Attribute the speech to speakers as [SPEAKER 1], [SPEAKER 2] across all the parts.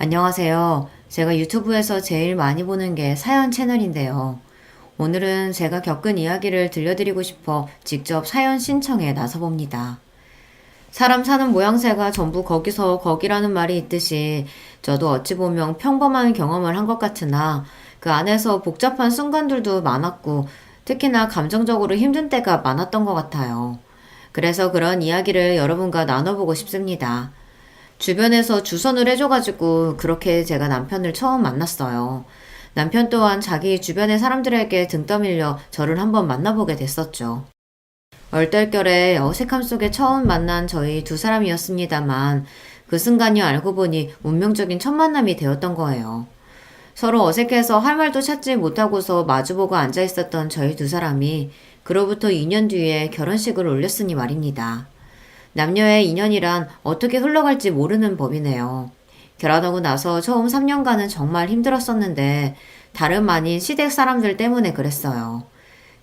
[SPEAKER 1] 안녕하세요. 제가 유튜브에서 제일 많이 보는 게 사연 채널인데요. 오늘은 제가 겪은 이야기를 들려드리고 싶어 직접 사연 신청에 나서봅니다. 사람 사는 모양새가 전부 거기서 거기라는 말이 있듯이 저도 어찌 보면 평범한 경험을 한 것 같으나 그 안에서 복잡한 순간들도 많았고 특히나 감정적으로 힘든 때가 많았던 것 같아요. 그래서 그런 이야기를 여러분과 나눠보고 싶습니다. 주변에서 주선을 해줘가지고 그렇게 제가 남편을 처음 만났어요. 남편 또한 자기 주변의 사람들에게 등 떠밀려 저를 한번 만나보게 됐었죠. 얼떨결에 어색함 속에 처음 만난 저희 두 사람이었습니다만 그 순간이 알고 보니 운명적인 첫 만남이 되었던 거예요. 서로 어색해서 할 말도 찾지 못하고서 마주보고 앉아 있었던 저희 두 사람이 그로부터 2년 뒤에 결혼식을 올렸으니 말입니다. 남녀의 인연이란 어떻게 흘러갈지 모르는 법이네요. 결혼하고 나서 처음 3년간은 정말 힘들었었는데 다름 아닌 시댁 사람들 때문에 그랬어요.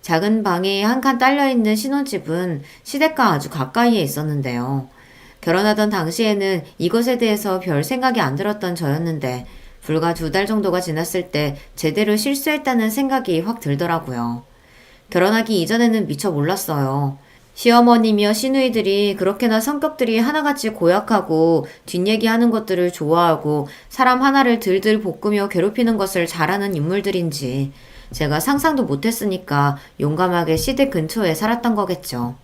[SPEAKER 1] 작은 방이 한 칸 딸려있는 신혼집은 시댁과 아주 가까이에 있었는데요. 결혼하던 당시에는 이것에 대해서 별 생각이 안 들었던 저였는데 불과 2달 정도가 지났을 때 제대로 실수했다는 생각이 확 들더라고요. 결혼하기 이전에는 미처 몰랐어요. 시어머니며 시누이들이 그렇게나 성격들이 하나같이 고약하고 뒷얘기하는 것들을 좋아하고 사람 하나를 들들 볶으며 괴롭히는 것을 잘하는 인물들인지 제가 상상도 못했으니까 용감하게 시댁 근처에 살았던 거겠죠.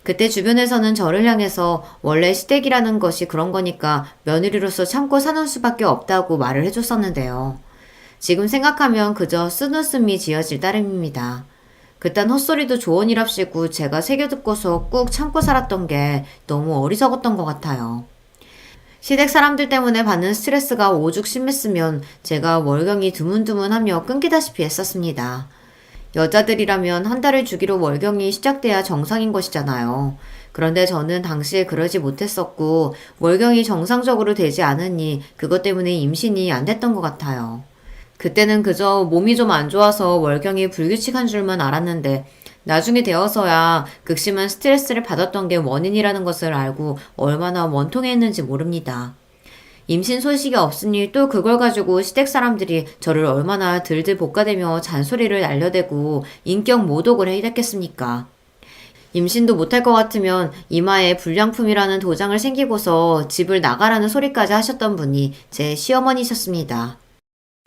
[SPEAKER 1] 그때 주변에서는 저를 향해서 원래 시댁이라는 것이 그런 거니까 며느리로서 참고 사는 수밖에 없다고 말을 해줬었는데요. 지금 생각하면 그저 쓴웃음이 지어질 따름입니다. 그딴 헛소리도 조언이랍시고 제가 새겨 듣고서 꾹 참고 살았던 게 너무 어리석었던 것 같아요. 시댁 사람들 때문에 받는 스트레스가 오죽 심했으면 제가 월경이 드문드문하며 끊기다시피 했었습니다. 여자들이라면 한 달을 주기로 월경이 시작돼야 정상인 것이잖아요. 그런데 저는 당시에 그러지 못했었고 월경이 정상적으로 되지 않으니 그것 때문에 임신이 안 됐던 것 같아요. 그때는 그저 몸이 좀 안 좋아서 월경이 불규칙한 줄만 알았는데 나중에 되어서야 극심한 스트레스를 받았던 게 원인이라는 것을 알고 얼마나 원통했는지 모릅니다. 임신 소식이 없으니 또 그걸 가지고 시댁 사람들이 저를 얼마나 들들 볶아대며 잔소리를 날려대고 인격 모독을 해댔겠습니까? 임신도 못할 것 같으면 이마에 불량품이라는 도장을 생기고서 집을 나가라는 소리까지 하셨던 분이 제 시어머니셨습니다.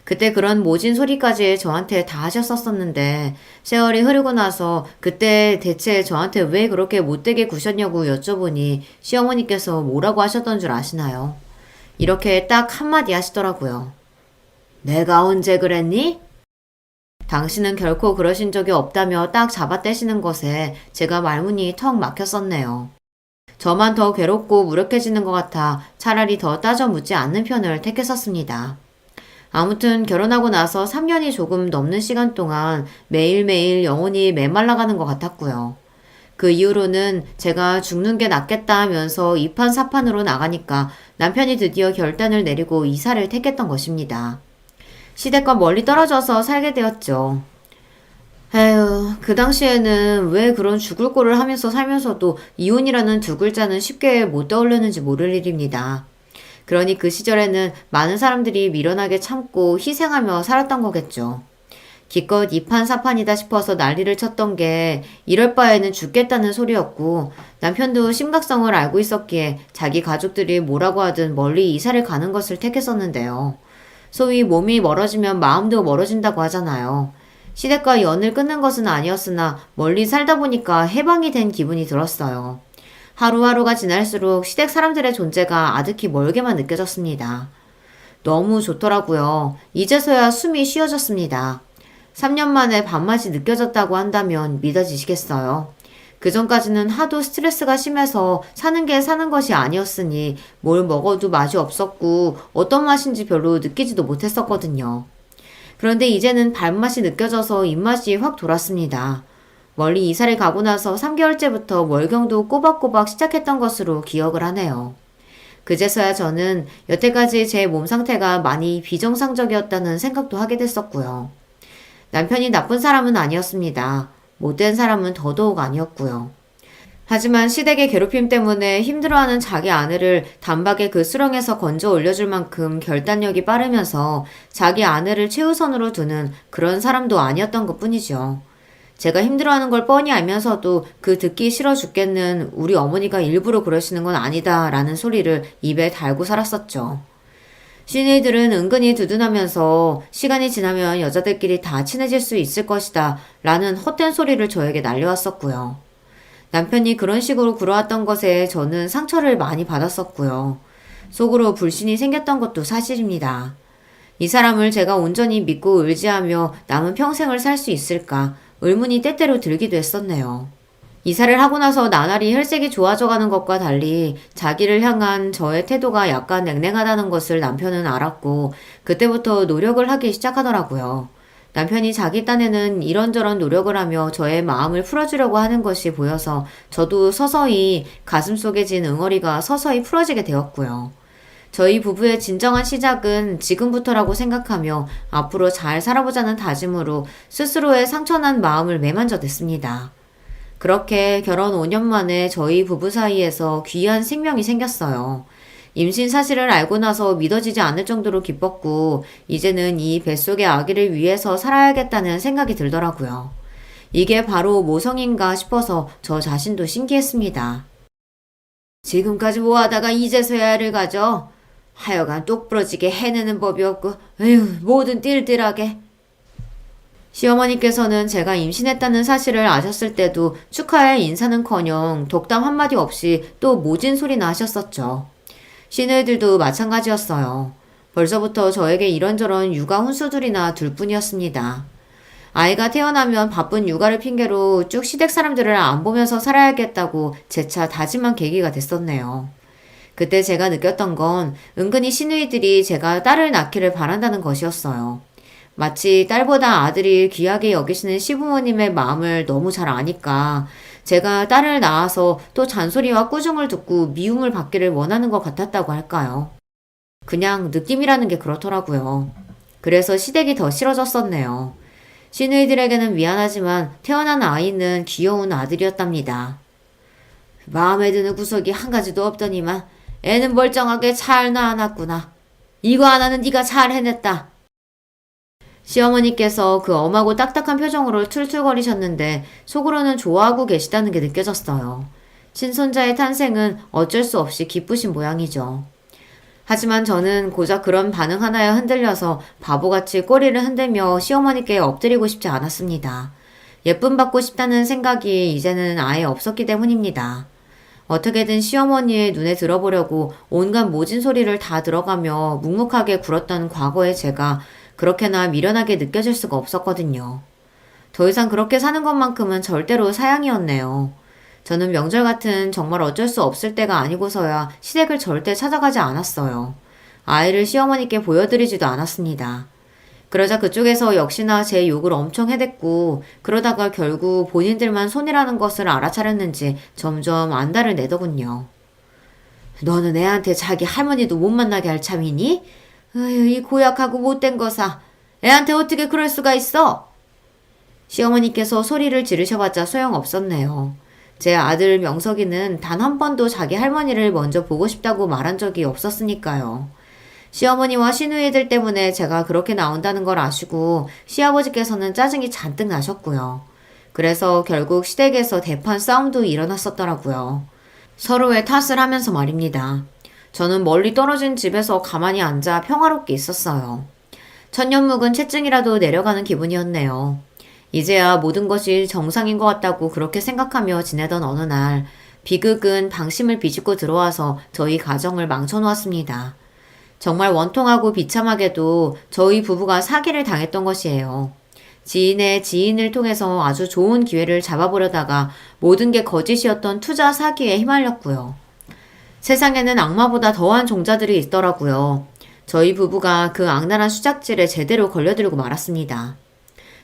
[SPEAKER 1] 그때 그런 모진 소리까지 저한테 다 하셨었는데 세월이 흐르고 나서 그때 대체 저한테 왜 그렇게 못되게 구셨냐고 여쭤보니 시어머니께서 뭐라고 하셨던 줄 아시나요? 이렇게 딱 한마디 하시더라고요. 내가 언제 그랬니? 당신은 결코 그러신 적이 없다며 딱 잡아떼시는 것에 제가 말문이 턱 막혔었네요. 저만 더 괴롭고 무력해지는 것 같아 차라리 더 따져 묻지 않는 편을 택했었습니다. 아무튼 결혼하고 나서 3년이 조금 넘는 시간 동안 매일매일 영혼이 메말라가는 것 같았고요. 그 이후로는 제가 죽는 게 낫겠다 하면서 이판사판으로 나가니까 남편이 드디어 결단을 내리고 이사를 택했던 것입니다. 시댁과 멀리 떨어져서 살게 되었죠. 에휴, 그 당시에는 왜 그런 죽을 꼴을 하면서 살면서도 이혼이라는 두 글자는 쉽게 못 떠올렸는지 모를 일입니다. 그러니 그 시절에는 많은 사람들이 미련하게 참고 희생하며 살았던 거겠죠. 기껏 이판사판이다 싶어서 난리를 쳤던 게 이럴 바에는 죽겠다는 소리였고 남편도 심각성을 알고 있었기에 자기 가족들이 뭐라고 하든 멀리 이사를 가는 것을 택했었는데요. 소위 몸이 멀어지면 마음도 멀어진다고 하잖아요. 시댁과 연을 끊는 것은 아니었으나 멀리 살다 보니까 해방이 된 기분이 들었어요. 하루하루가 지날수록 시댁 사람들의 존재가 아득히 멀게만 느껴졌습니다. 너무 좋더라고요. 이제서야 숨이 쉬어졌습니다. 3년 만에 밥맛이 느껴졌다고 한다면 믿어지시겠어요? 그 전까지는 하도 스트레스가 심해서 사는 게 사는 것이 아니었으니 뭘 먹어도 맛이 없었고 어떤 맛인지 별로 느끼지도 못했었거든요. 그런데 이제는 밥맛이 느껴져서 입맛이 확 돌았습니다. 멀리 이사를 가고 나서 3개월째부터 월경도 꼬박꼬박 시작했던 것으로 기억을 하네요. 그제서야 저는 여태까지 제 몸 상태가 많이 비정상적이었다는 생각도 하게 됐었고요. 남편이 나쁜 사람은 아니었습니다. 못된 사람은 더더욱 아니었고요. 하지만 시댁의 괴롭힘 때문에 힘들어하는 자기 아내를 단박에 그 수렁에서 건져 올려줄 만큼 결단력이 빠르면서 자기 아내를 최우선으로 두는 그런 사람도 아니었던 것 뿐이죠. 제가 힘들어하는 걸 뻔히 알면서도 그 듣기 싫어 죽겠는 우리 어머니가 일부러 그러시는 건 아니다 라는 소리를 입에 달고 살았었죠. 시니들은 은근히 두둔하면서 시간이 지나면 여자들끼리 다 친해질 수 있을 것이다 라는 헛된 소리를 저에게 날려왔었고요. 남편이 그런 식으로 굴어왔던 것에 저는 상처를 많이 받았었고요. 속으로 불신이 생겼던 것도 사실입니다. 이 사람을 제가 온전히 믿고 의지하며 남은 평생을 살 수 있을까 의문이 때때로 들기도 했었네요. 이사를 하고 나서 나날이 혈색이 좋아져가는 것과 달리 자기를 향한 저의 태도가 약간 냉랭하다는 것을 남편은 알았고 그때부터 노력을 하기 시작하더라고요. 남편이 자기 딴에는 이런저런 노력을 하며 저의 마음을 풀어주려고 하는 것이 보여서 저도 서서히 가슴속에 진 응어리가 서서히 풀어지게 되었고요. 저희 부부의 진정한 시작은 지금부터라고 생각하며 앞으로 잘 살아보자는 다짐으로 스스로의 상처난 마음을 매만져댔습니다. 그렇게 결혼 5년 만에 저희 부부 사이에서 귀한 생명이 생겼어요. 임신 사실을 알고 나서 믿어지지 않을 정도로 기뻤고, 이제는 이 뱃속의 아기를 위해서 살아야겠다는 생각이 들더라고요. 이게 바로 모성인가 싶어서 저 자신도 신기했습니다. 지금까지 뭐 하다가 이제서야 애를 가져? 하여간 똑부러지게 해내는 법이 없고, 에휴, 뭐든 띨띨하게. 시어머니께서는 제가 임신했다는 사실을 아셨을 때도 축하의 인사는커녕 독담 한마디 없이 또 모진 소리나 하셨었죠. 시누이들도 마찬가지였어요. 벌써부터 저에게 이런저런 육아 훈수들이나 둘 뿐이었습니다. 아이가 태어나면 바쁜 육아를 핑계로 쭉 시댁 사람들을 안 보면서 살아야겠다고 재차 다짐한 계기가 됐었네요. 그때 제가 느꼈던 건 은근히 시누이들이 제가 딸을 낳기를 바란다는 것이었어요. 마치 딸보다 아들이 귀하게 여기시는 시부모님의 마음을 너무 잘 아니까 제가 딸을 낳아서 또 잔소리와 꾸중을 듣고 미움을 받기를 원하는 것 같았다고 할까요? 그냥 느낌이라는 게 그렇더라고요. 그래서 시댁이 더 싫어졌었네요. 시누이들에게는 미안하지만 태어난 아이는 귀여운 아들이었답니다. 마음에 드는 구석이 한 가지도 없더니만 애는 멀쩡하게 잘 낳아놨구나. 이거 하나는 네가 잘 해냈다. 시어머니께서 그 엄하고 딱딱한 표정으로 툴툴거리셨는데 속으로는 좋아하고 계시다는 게 느껴졌어요. 친손자의 탄생은 어쩔 수 없이 기쁘신 모양이죠. 하지만 저는 고작 그런 반응 하나에 흔들려서 바보같이 꼬리를 흔들며 시어머니께 엎드리고 싶지 않았습니다. 예쁨 받고 싶다는 생각이 이제는 아예 없었기 때문입니다. 어떻게든 시어머니의 눈에 들어보려고 온갖 모진 소리를 다 들어가며 묵묵하게 굴었던 과거의 제가 그렇게나 미련하게 느껴질 수가 없었거든요. 더 이상 그렇게 사는 것만큼은 절대로 사양이었네요. 저는 명절 같은 정말 어쩔 수 없을 때가 아니고서야 시댁을 절대 찾아가지 않았어요. 아이를 시어머니께 보여드리지도 않았습니다. 그러자 그쪽에서 역시나 제 욕을 엄청 해댔고 그러다가 결국 본인들만 손해라는 것을 알아차렸는지 점점 안달을 내더군요. 너는 애한테 자기 할머니도 못 만나게 할 참이니? 아유, 이 고약하고 못된 거사. 애한테 어떻게 그럴 수가 있어? 시어머니께서 소리를 지르셔봤자 소용없었네요. 제 아들 명석이는 단 한 번도 자기 할머니를 먼저 보고 싶다고 말한 적이 없었으니까요. 시어머니와 시누이들 때문에 제가 그렇게 나온다는 걸 아시고 시아버지께서는 짜증이 잔뜩 나셨고요. 그래서 결국 시댁에서 대판 싸움도 일어났었더라고요. 서로의 탓을 하면서 말입니다. 저는 멀리 떨어진 집에서 가만히 앉아 평화롭게 있었어요. 천년묵은 채증이라도 내려가는 기분이었네요. 이제야 모든 것이 정상인 것 같다고 그렇게 생각하며 지내던 어느 날 비극은 방심을 비집고 들어와서 저희 가정을 망쳐놓았습니다. 정말 원통하고 비참하게도 저희 부부가 사기를 당했던 것이에요. 지인의 지인을 통해서 아주 좋은 기회를 잡아보려다가 모든 게 거짓이었던 투자 사기에 휘말렸고요. 세상에는 악마보다 더한 종자들이 있더라고요. 저희 부부가 그 악랄한 수작질에 제대로 걸려들고 말았습니다.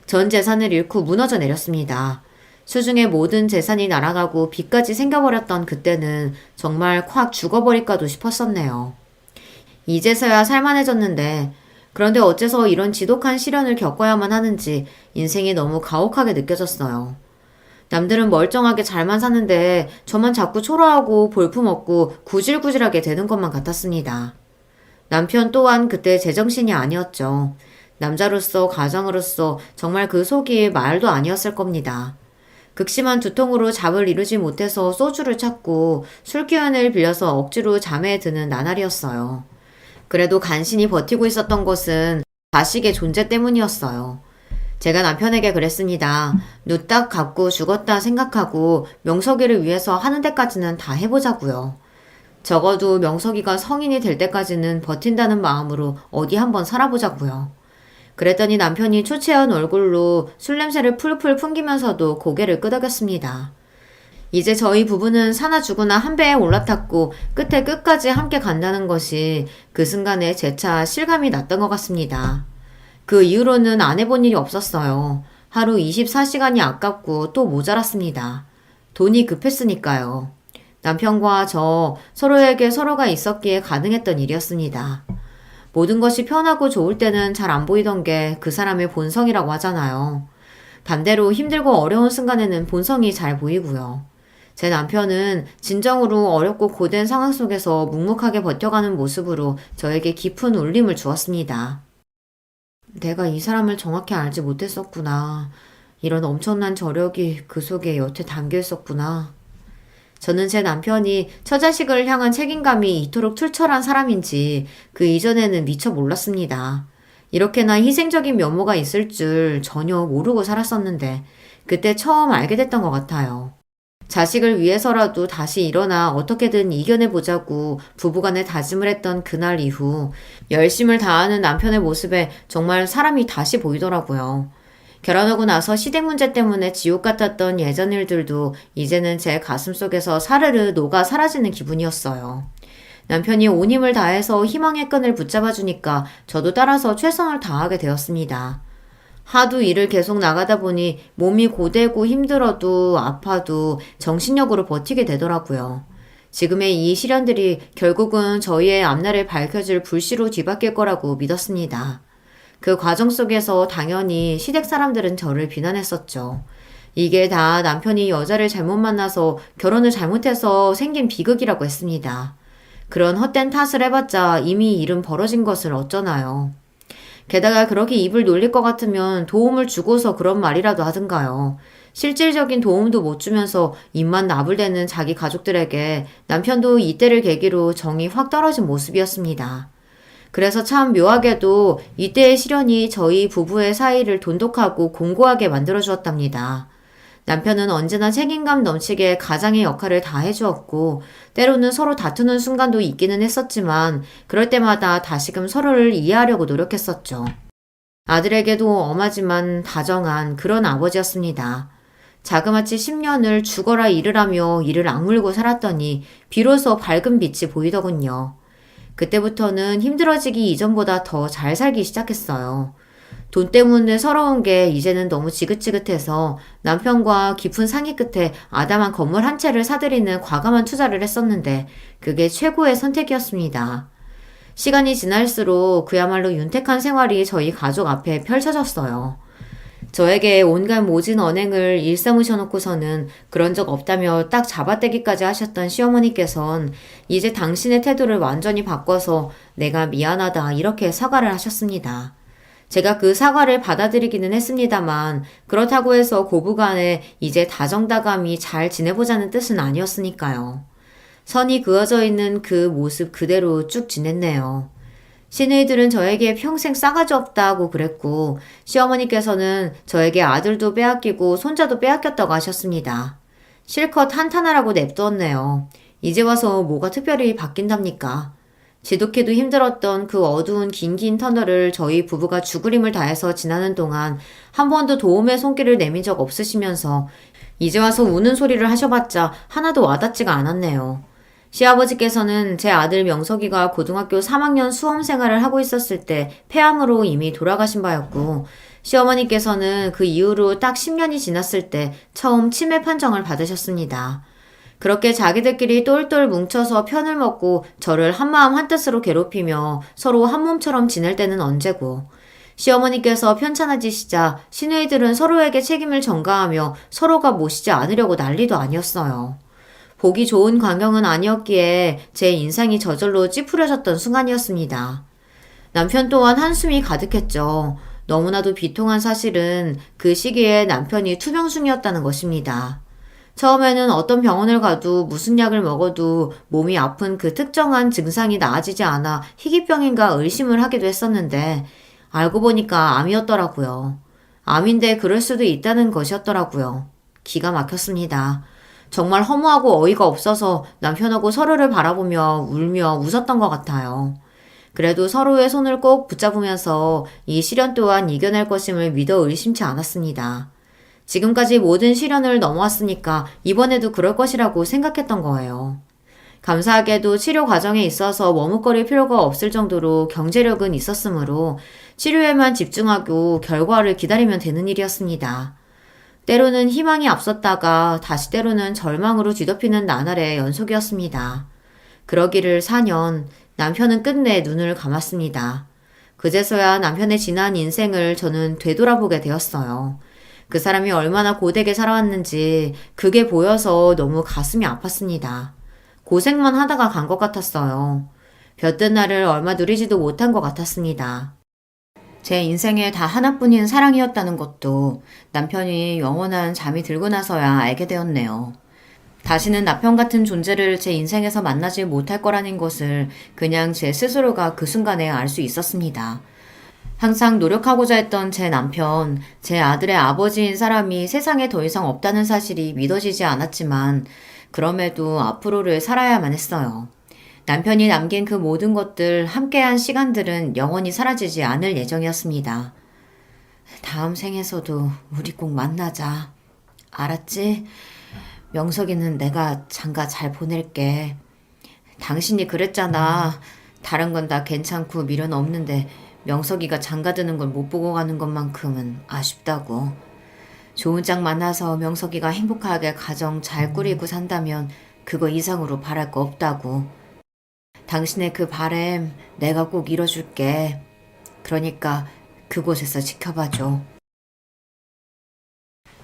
[SPEAKER 1] 전 재산을 잃고 무너져 내렸습니다. 수중에 모든 재산이 날아가고 빚까지 생겨버렸던 그때는 정말 콱 죽어버릴까도 싶었었네요. 이제서야 살만해졌는데 그런데 어째서 이런 지독한 시련을 겪어야만 하는지 인생이 너무 가혹하게 느껴졌어요. 남들은 멀쩡하게 잘만 사는데 저만 자꾸 초라하고 볼품없고 구질구질하게 되는 것만 같았습니다. 남편 또한 그때 제정신이 아니었죠. 남자로서 가장으로서 정말 그 속이 말도 아니었을 겁니다. 극심한 두통으로 잠을 이루지 못해서 소주를 찾고 술 기운을 빌려서 억지로 잠에 드는 나날이었어요. 그래도 간신히 버티고 있었던 것은 자식의 존재 때문이었어요. 제가 남편에게 그랬습니다. 눈 딱 감고 죽었다 생각하고 명석이를 위해서 하는 데까지는 다 해보자고요. 적어도 명석이가 성인이 될 때까지는 버틴다는 마음으로 어디 한번 살아보자고요. 그랬더니 남편이 초췌한 얼굴로 술 냄새를 풀풀 풍기면서도 고개를 끄덕였습니다. 이제 저희 부부는 사나 죽으나 한 배에 올라탔고 끝에 끝까지 함께 간다는 것이 그 순간에 재차 실감이 났던 것 같습니다. 그 이후로는 안 해본 일이 없었어요. 하루 24시간이 아깝고 또 모자랐습니다. 돈이 급했으니까요. 남편과 저 서로에게 서로가 있었기에 가능했던 일이었습니다. 모든 것이 편하고 좋을 때는 잘 안 보이던 게 그 사람의 본성이라고 하잖아요. 반대로 힘들고 어려운 순간에는 본성이 잘 보이고요. 제 남편은 진정으로 어렵고 고된 상황 속에서 묵묵하게 버텨가는 모습으로 저에게 깊은 울림을 주었습니다. 내가 이 사람을 정확히 알지 못했었구나. 이런 엄청난 저력이 그 속에 여태 담겨 있었구나. 저는 제 남편이 처자식을 향한 책임감이 이토록 출철한 사람인지 그 이전에는 미처 몰랐습니다. 이렇게나 희생적인 면모가 있을 줄 전혀 모르고 살았었는데 그때 처음 알게 됐던 것 같아요. 자식을 위해서라도 다시 일어나 어떻게든 이겨내보자고 부부간에 다짐을 했던 그날 이후 열심을 다하는 남편의 모습에 정말 사람이 다시 보이더라고요. 결혼하고 나서 시댁 문제 때문에 지옥 같았던 예전 일들도 이제는 제 가슴속에서 사르르 녹아 사라지는 기분이었어요. 남편이 온 힘을 다해서 희망의 끈을 붙잡아주니까 저도 따라서 최선을 다하게 되었습니다. 하도 일을 계속 나가다 보니 몸이 고되고 힘들어도 아파도 정신력으로 버티게 되더라고요. 지금의 이 시련들이 결국은 저희의 앞날을 밝혀줄 불씨로 뒤바뀔 거라고 믿었습니다. 그 과정 속에서 당연히 시댁 사람들은 저를 비난했었죠. 이게 다 남편이 여자를 잘못 만나서 결혼을 잘못해서 생긴 비극이라고 했습니다. 그런 헛된 탓을 해봤자 이미 일은 벌어진 것을 어쩌나요. 게다가 그렇게 입을 놀릴 것 같으면 도움을 주고서 그런 말이라도 하든가요. 실질적인 도움도 못 주면서 입만 나불대는 자기 가족들에게 남편도 이때를 계기로 정이 확 떨어진 모습이었습니다. 그래서 참 묘하게도 이때의 시련이 저희 부부의 사이를 돈독하고 공고하게 만들어주었답니다. 남편은 언제나 책임감 넘치게 가장의 역할을 다 해주었고 때로는 서로 다투는 순간도 있기는 했었지만 그럴 때마다 다시금 서로를 이해하려고 노력했었죠. 아들에게도 엄하지만 다정한 그런 아버지였습니다. 자그마치 10년을 죽어라 일을 일을 악물고 살았더니 비로소 밝은 빛이 보이더군요. 그때부터는 힘들어지기 이전보다 더 잘 살기 시작했어요. 돈 때문에 서러운 게 이제는 너무 지긋지긋해서 남편과 깊은 상의 끝에 아담한 건물 한 채를 사들이는 과감한 투자를 했었는데 그게 최고의 선택이었습니다. 시간이 지날수록 그야말로 윤택한 생활이 저희 가족 앞에 펼쳐졌어요. 저에게 온갖 모진 언행을 일삼으셔놓고서는 그런 적 없다며 딱 잡아떼기까지 하셨던 시어머니께선 이제 당신의 태도를 완전히 바꿔서 내가 미안하다 이렇게 사과를 하셨습니다. 제가 그 사과를 받아들이기는 했습니다만 그렇다고 해서 고부간에 이제 다정다감히 잘 지내보자는 뜻은 아니었으니까요. 선이 그어져 있는 그 모습 그대로 쭉 지냈네요. 시누이들은 저에게 평생 싸가지 없다고 그랬고 시어머니께서는 저에게 아들도 빼앗기고 손자도 빼앗겼다고 하셨습니다. 실컷 한탄하라고 냅두었네요. 이제 와서 뭐가 특별히 바뀐답니까? 지독해도 힘들었던 그 어두운 긴 터널을 저희 부부가 죽을 힘을 다해서 지나는 동안 한 번도 도움의 손길을 내민 적 없으시면서 이제 와서 우는 소리를 하셔봤자 하나도 와닿지가 않았네요. 시아버지께서는 제 아들 명석이가 고등학교 3학년 수험 생활을 하고 있었을 때 폐암으로 이미 돌아가신 바였고 시어머니께서는 그 이후로 딱 10년이 지났을 때 처음 치매 판정을 받으셨습니다. 그렇게 자기들끼리 똘똘 뭉쳐서 편을 먹고 저를 한마음 한뜻으로 괴롭히며 서로 한 몸처럼 지낼 때는 언제고 시어머니께서 편찮아지시자 시누이들은 서로에게 책임을 전가하며 서로가 모시지 않으려고 난리도 아니었어요. 보기 좋은 광경은 아니었기에 제 인상이 저절로 찌푸려졌던 순간이었습니다. 남편 또한 한숨이 가득했죠. 너무나도 비통한 사실은 그 시기에 남편이 투병중이었다는 것입니다. 처음에는 어떤 병원을 가도 무슨 약을 먹어도 몸이 아픈 그 특정한 증상이 나아지지 않아 희귀병인가 의심을 하기도 했었는데 알고 보니까 암이었더라고요. 암인데 그럴 수도 있다는 것이었더라고요. 기가 막혔습니다. 정말 허무하고 어이가 없어서 남편하고 서로를 바라보며 울며 웃었던 것 같아요. 그래도 서로의 손을 꼭 붙잡으면서 이 시련 또한 이겨낼 것임을 믿어 의심치 않았습니다. 지금까지 모든 시련을 넘어왔으니까 이번에도 그럴 것이라고 생각했던 거예요. 감사하게도 치료 과정에 있어서 머뭇거릴 필요가 없을 정도로 경제력은 있었으므로 치료에만 집중하고 결과를 기다리면 되는 일이었습니다. 때로는 희망이 앞섰다가 다시 때로는 절망으로 뒤덮이는 나날의 연속이었습니다. 그러기를 4년, 남편은 끝내 눈을 감았습니다. 그제서야 남편의 지난 인생을 저는 되돌아보게 되었어요. 그 사람이 얼마나 고되게 살아왔는지 그게 보여서 너무 가슴이 아팠습니다. 고생만 하다가 간 것 같았어요. 볕든 날을 얼마 누리지도 못한 것 같았습니다. 제 인생에 다 하나뿐인 사랑이었다는 것도 남편이 영원한 잠이 들고 나서야 알게 되었네요. 다시는 남편 같은 존재를 제 인생에서 만나지 못할 거라는 것을 그냥 제 스스로가 그 순간에 알 수 있었습니다. 항상 노력하고자 했던 제 남편, 제 아들의 아버지인 사람이 세상에 더 이상 없다는 사실이 믿어지지 않았지만 그럼에도 앞으로를 살아야만 했어요. 남편이 남긴 그 모든 것들, 함께한 시간들은 영원히 사라지지 않을 예정이었습니다. 다음 생에서도 우리 꼭 만나자. 알았지? 명석이는 내가 장가 잘 보낼게. 당신이 그랬잖아. 다른 건 다 괜찮고 미련 없는데 명석이가 장가드는 걸 못 보고 가는 것만큼은 아쉽다고. 좋은 짝 만나서 명석이가 행복하게 가정 잘 꾸리고 산다면 그거 이상으로 바랄 거 없다고. 당신의 그 바램 내가 꼭 이뤄줄게. 그러니까 그곳에서 지켜봐줘.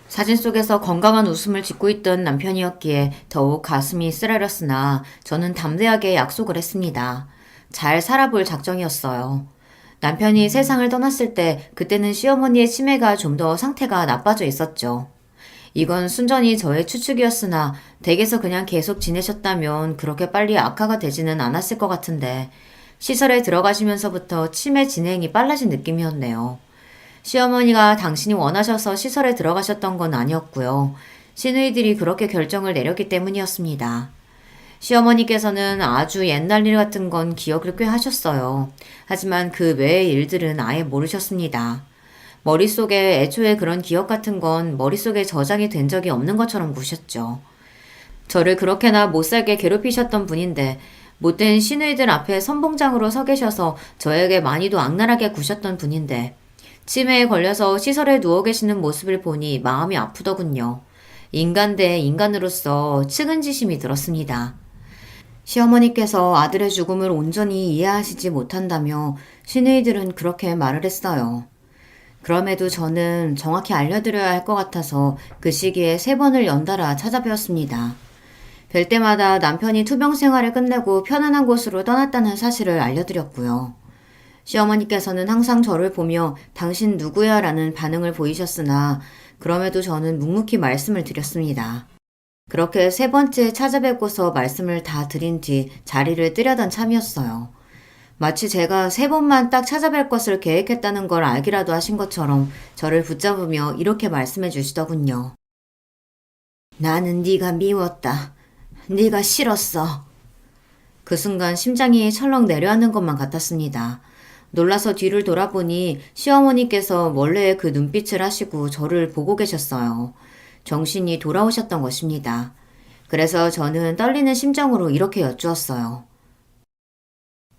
[SPEAKER 1] 사진 속에서 건강한 웃음을 짓고 있던 남편이었기에 더욱 가슴이 쓰라렸으나 저는 담대하게 약속을 했습니다. 잘 살아볼 작정이었어요. 남편이 세상을 떠났을 때 그때는 시어머니의 치매가 좀 더 상태가 나빠져 있었죠. 이건 순전히 저의 추측이었으나 댁에서 그냥 계속 지내셨다면 그렇게 빨리 악화가 되지는 않았을 것 같은데 시설에 들어가시면서부터 치매 진행이 빨라진 느낌이었네요. 시어머니가 당신이 원하셔서 시설에 들어가셨던 건 아니었고요. 시누이들이 그렇게 결정을 내렸기 때문이었습니다. 시어머니께서는 아주 옛날 일 같은 건 기억을 꽤 하셨어요. 하지만 그 외의 일들은 아예 모르셨습니다. 머릿속에 애초에 그런 기억 같은 건 머릿속에 저장이 된 적이 없는 것처럼 구셨죠. 저를 그렇게나 못살게 괴롭히셨던 분인데 못된 시누이들 앞에 선봉장으로 서 계셔서 저에게 많이도 악랄하게 구셨던 분인데 치매에 걸려서 시설에 누워 계시는 모습을 보니 마음이 아프더군요. 인간 대 인간으로서 측은지심이 들었습니다. 시어머니께서 아들의 죽음을 온전히 이해하시지 못한다며 시누이들은 그렇게 말을 했어요. 그럼에도 저는 정확히 알려드려야 할 것 같아서 그 시기에 3번을 연달아 찾아뵈었습니다. 뵐 때마다 남편이 투병 생활을 끝내고 편안한 곳으로 떠났다는 사실을 알려드렸고요. 시어머니께서는 항상 저를 보며 당신 누구야? 라는 반응을 보이셨으나 그럼에도 저는 묵묵히 말씀을 드렸습니다. 그렇게 3번째 찾아뵙고서 말씀을 다 드린 뒤 자리를 뜨려던 참이었어요. 마치 제가 3번만 딱 찾아뵐 것을 계획했다는 걸 알기라도 하신 것처럼 저를 붙잡으며 이렇게 말씀해 주시더군요. 나는 네가 미웠다. 네가 싫었어. 그 순간 심장이 철렁 내려앉는 것만 같았습니다. 놀라서 뒤를 돌아보니 시어머니께서 원래의 그 눈빛을 하시고 저를 보고 계셨어요. 정신이 돌아오셨던 것입니다. 그래서 저는 떨리는 심정으로 이렇게 여쭈었어요.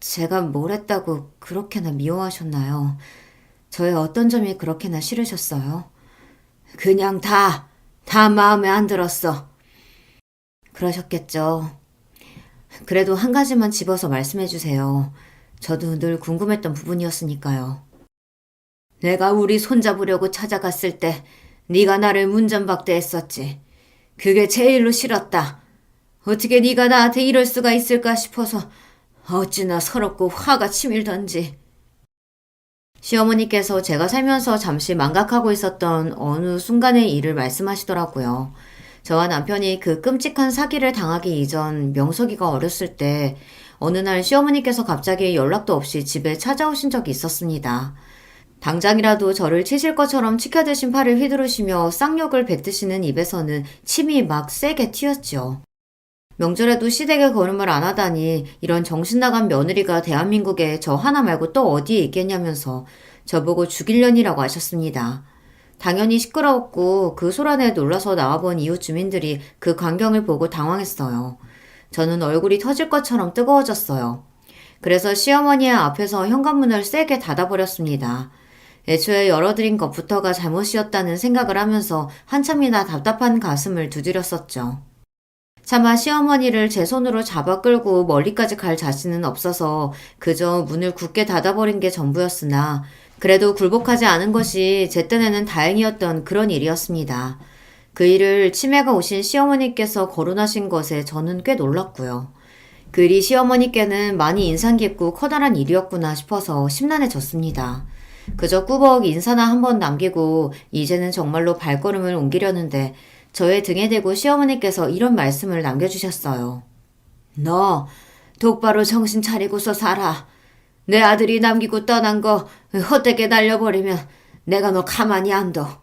[SPEAKER 1] 제가 뭘 했다고 그렇게나 미워하셨나요? 저의 어떤 점이 그렇게나 싫으셨어요? 그냥 다 마음에 안 들었어. 그러셨겠죠. 그래도 한 가지만 집어서 말씀해 주세요. 저도 늘 궁금했던 부분이었으니까요. 내가 우리 손잡으려고 찾아갔을 때 네가 나를 문전박대했었지. 그게 제일로 싫었다. 어떻게 네가 나한테 이럴 수가 있을까 싶어서 어찌나 서럽고 화가 치밀던지. 시어머니께서 제가 살면서 잠시 망각하고 있었던 어느 순간의 일을 말씀하시더라고요. 저와 남편이 그 끔찍한 사기를 당하기 이전 명석이가 어렸을 때 어느 날 시어머니께서 갑자기 연락도 없이 집에 찾아오신 적이 있었습니다. 당장이라도 저를 치실 것처럼 치켜드신 팔을 휘두르시며 쌍욕을 뱉으시는 입에서는 침이 막 세게 튀었죠. 명절에도 시댁에 걸음을 안 하다니 이런 정신나간 며느리가 대한민국에 저 하나 말고 또 어디에 있겠냐면서 저보고 죽일년이라고 하셨습니다. 당연히 시끄러웠고 그 소란에 놀라서 나와본 이웃 주민들이 그 광경을 보고 당황했어요. 저는 얼굴이 터질 것처럼 뜨거워졌어요. 그래서 시어머니의 앞에서 현관문을 세게 닫아버렸습니다. 애초에 열어드린 것부터가 잘못이었다는 생각을 하면서 한참이나 답답한 가슴을 두드렸었죠. 차마 시어머니를 제 손으로 잡아 끌고 멀리까지 갈 자신은 없어서 그저 문을 굳게 닫아버린 게 전부였으나 그래도 굴복하지 않은 것이 제 딴에는 다행이었던 그런 일이었습니다. 그 일을 치매가 오신 시어머니께서 거론하신 것에 저는 꽤 놀랐고요. 그 일이 시어머니께는 많이 인상 깊고 커다란 일이었구나 싶어서 심란해졌습니다. 그저 꾸벅 인사나 한번 남기고 이제는 정말로 발걸음을 옮기려는데 저의 등에 대고 시어머니께서 이런 말씀을 남겨주셨어요. 너 똑바로 정신 차리고서 살아. 내 아들이 남기고 떠난 거 헛되게 날려버리면 내가 너 가만히 안 둬.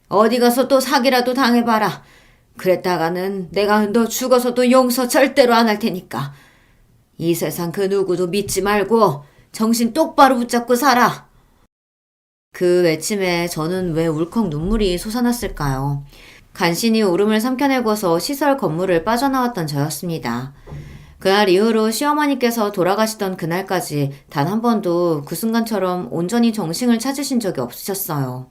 [SPEAKER 1] 어디 가서 또 사기라도 당해봐라. 그랬다가는 내가 너 죽어서도 용서 절대로 안 할 테니까. 이 세상 그 누구도 믿지 말고 정신 똑바로 붙잡고 살아. 그 외침에 저는 왜 울컥 눈물이 솟아났을까요? 간신히 울음을 삼켜내고서 시설 건물을 빠져나왔던 저였습니다. 그날 이후로 시어머니께서 돌아가시던 그날까지 단 한 번도 그 순간처럼 온전히 정신을 찾으신 적이 없으셨어요.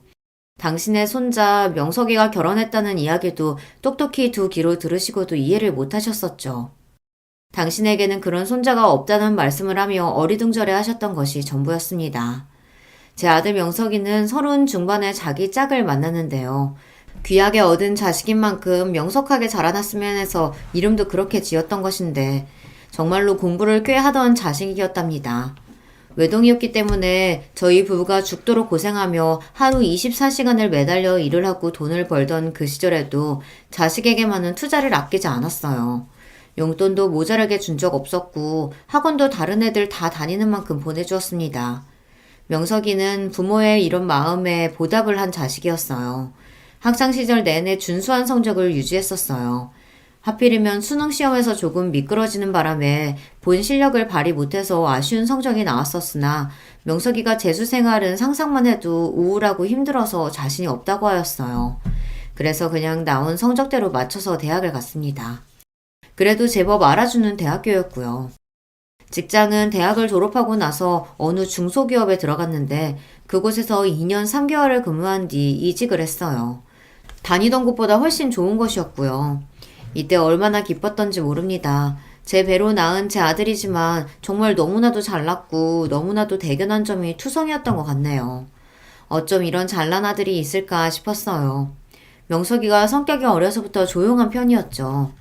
[SPEAKER 1] 당신의 손자 명석이가 결혼했다는 이야기도 똑똑히 두 귀로 들으시고도 이해를 못하셨었죠. 당신에게는 그런 손자가 없다는 말씀을 하며 어리둥절해 하셨던 것이 전부였습니다. 제 아들 명석이는 30 중반에 자기 짝을 만났는데요. 귀하게 얻은 자식인 만큼 명석하게 자라났으면 해서 이름도 그렇게 지었던 것인데 정말로 공부를 꽤 하던 자식이었답니다. 외동이었기 때문에 저희 부부가 죽도록 고생하며 하루 24시간을 매달려 일을 하고 돈을 벌던 그 시절에도 자식에게만은 투자를 아끼지 않았어요. 용돈도 모자라게 준 적 없었고 학원도 다른 애들 다 다니는 만큼 보내주었습니다. 명석이는 부모의 이런 마음에 보답을 한 자식이었어요. 학창시절 내내 준수한 성적을 유지했었어요. 하필이면 수능시험에서 조금 미끄러지는 바람에 본 실력을 발휘 못해서 아쉬운 성적이 나왔었으나 명석이가 재수생활은 상상만 해도 우울하고 힘들어서 자신이 없다고 하였어요. 그래서 그냥 나온 성적대로 맞춰서 대학을 갔습니다. 그래도 제법 알아주는 대학교였고요. 직장은 대학을 졸업하고 나서 어느 중소기업에 들어갔는데 그곳에서 2년 3개월을 근무한 뒤 이직을 했어요. 다니던 곳보다 훨씬 좋은 것이었고요. 이때 얼마나 기뻤던지 모릅니다. 제 배로 낳은 제 아들이지만 정말 너무나도 잘났고 너무나도 대견한 점이 투성이었던 것 같네요. 어쩜 이런 잘난 아들이 있을까 싶었어요. 명석이가 성격이 어려서부터 조용한 편이었죠.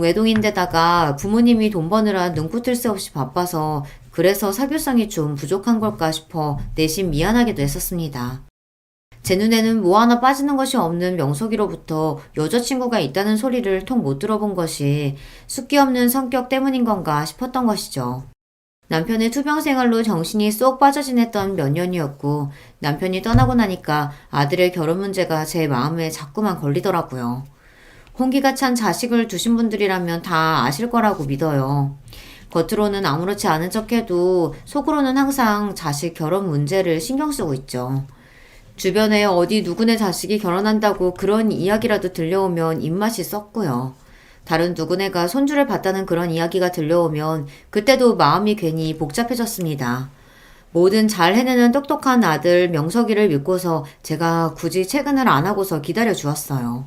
[SPEAKER 1] 외동인데다가 부모님이 돈 버느라 눈코 뜰 새 없이 바빠서 그래서 사교성이 좀 부족한 걸까 싶어 내심 미안하기도 했었습니다. 제 눈에는 뭐 하나 빠지는 것이 없는 명석이로부터 여자친구가 있다는 소리를 통 못 들어본 것이 숫기 없는 성격 때문인 건가 싶었던 것이죠. 남편의 투병 생활로 정신이 쏙 빠져 지냈던 몇 년이었고 남편이 떠나고 나니까 아들의 결혼 문제가 제 마음에 자꾸만 걸리더라고요. 홍기가 찬 자식을 두신 분들이라면 다 아실 거라고 믿어요. 겉으로는 아무렇지 않은 척해도 속으로는 항상 자식 결혼 문제를 신경 쓰고 있죠. 주변에 어디 누구네 자식이 결혼한다고 그런 이야기라도 들려오면 입맛이 썩고요. 다른 누구네가 손주를 봤다는 그런 이야기가 들려오면 그때도 마음이 괜히 복잡해졌습니다. 뭐든 잘 해내는 똑똑한 아들 명석이를 믿고서 제가 굳이 퇴근을 안 하고서 기다려 주었어요.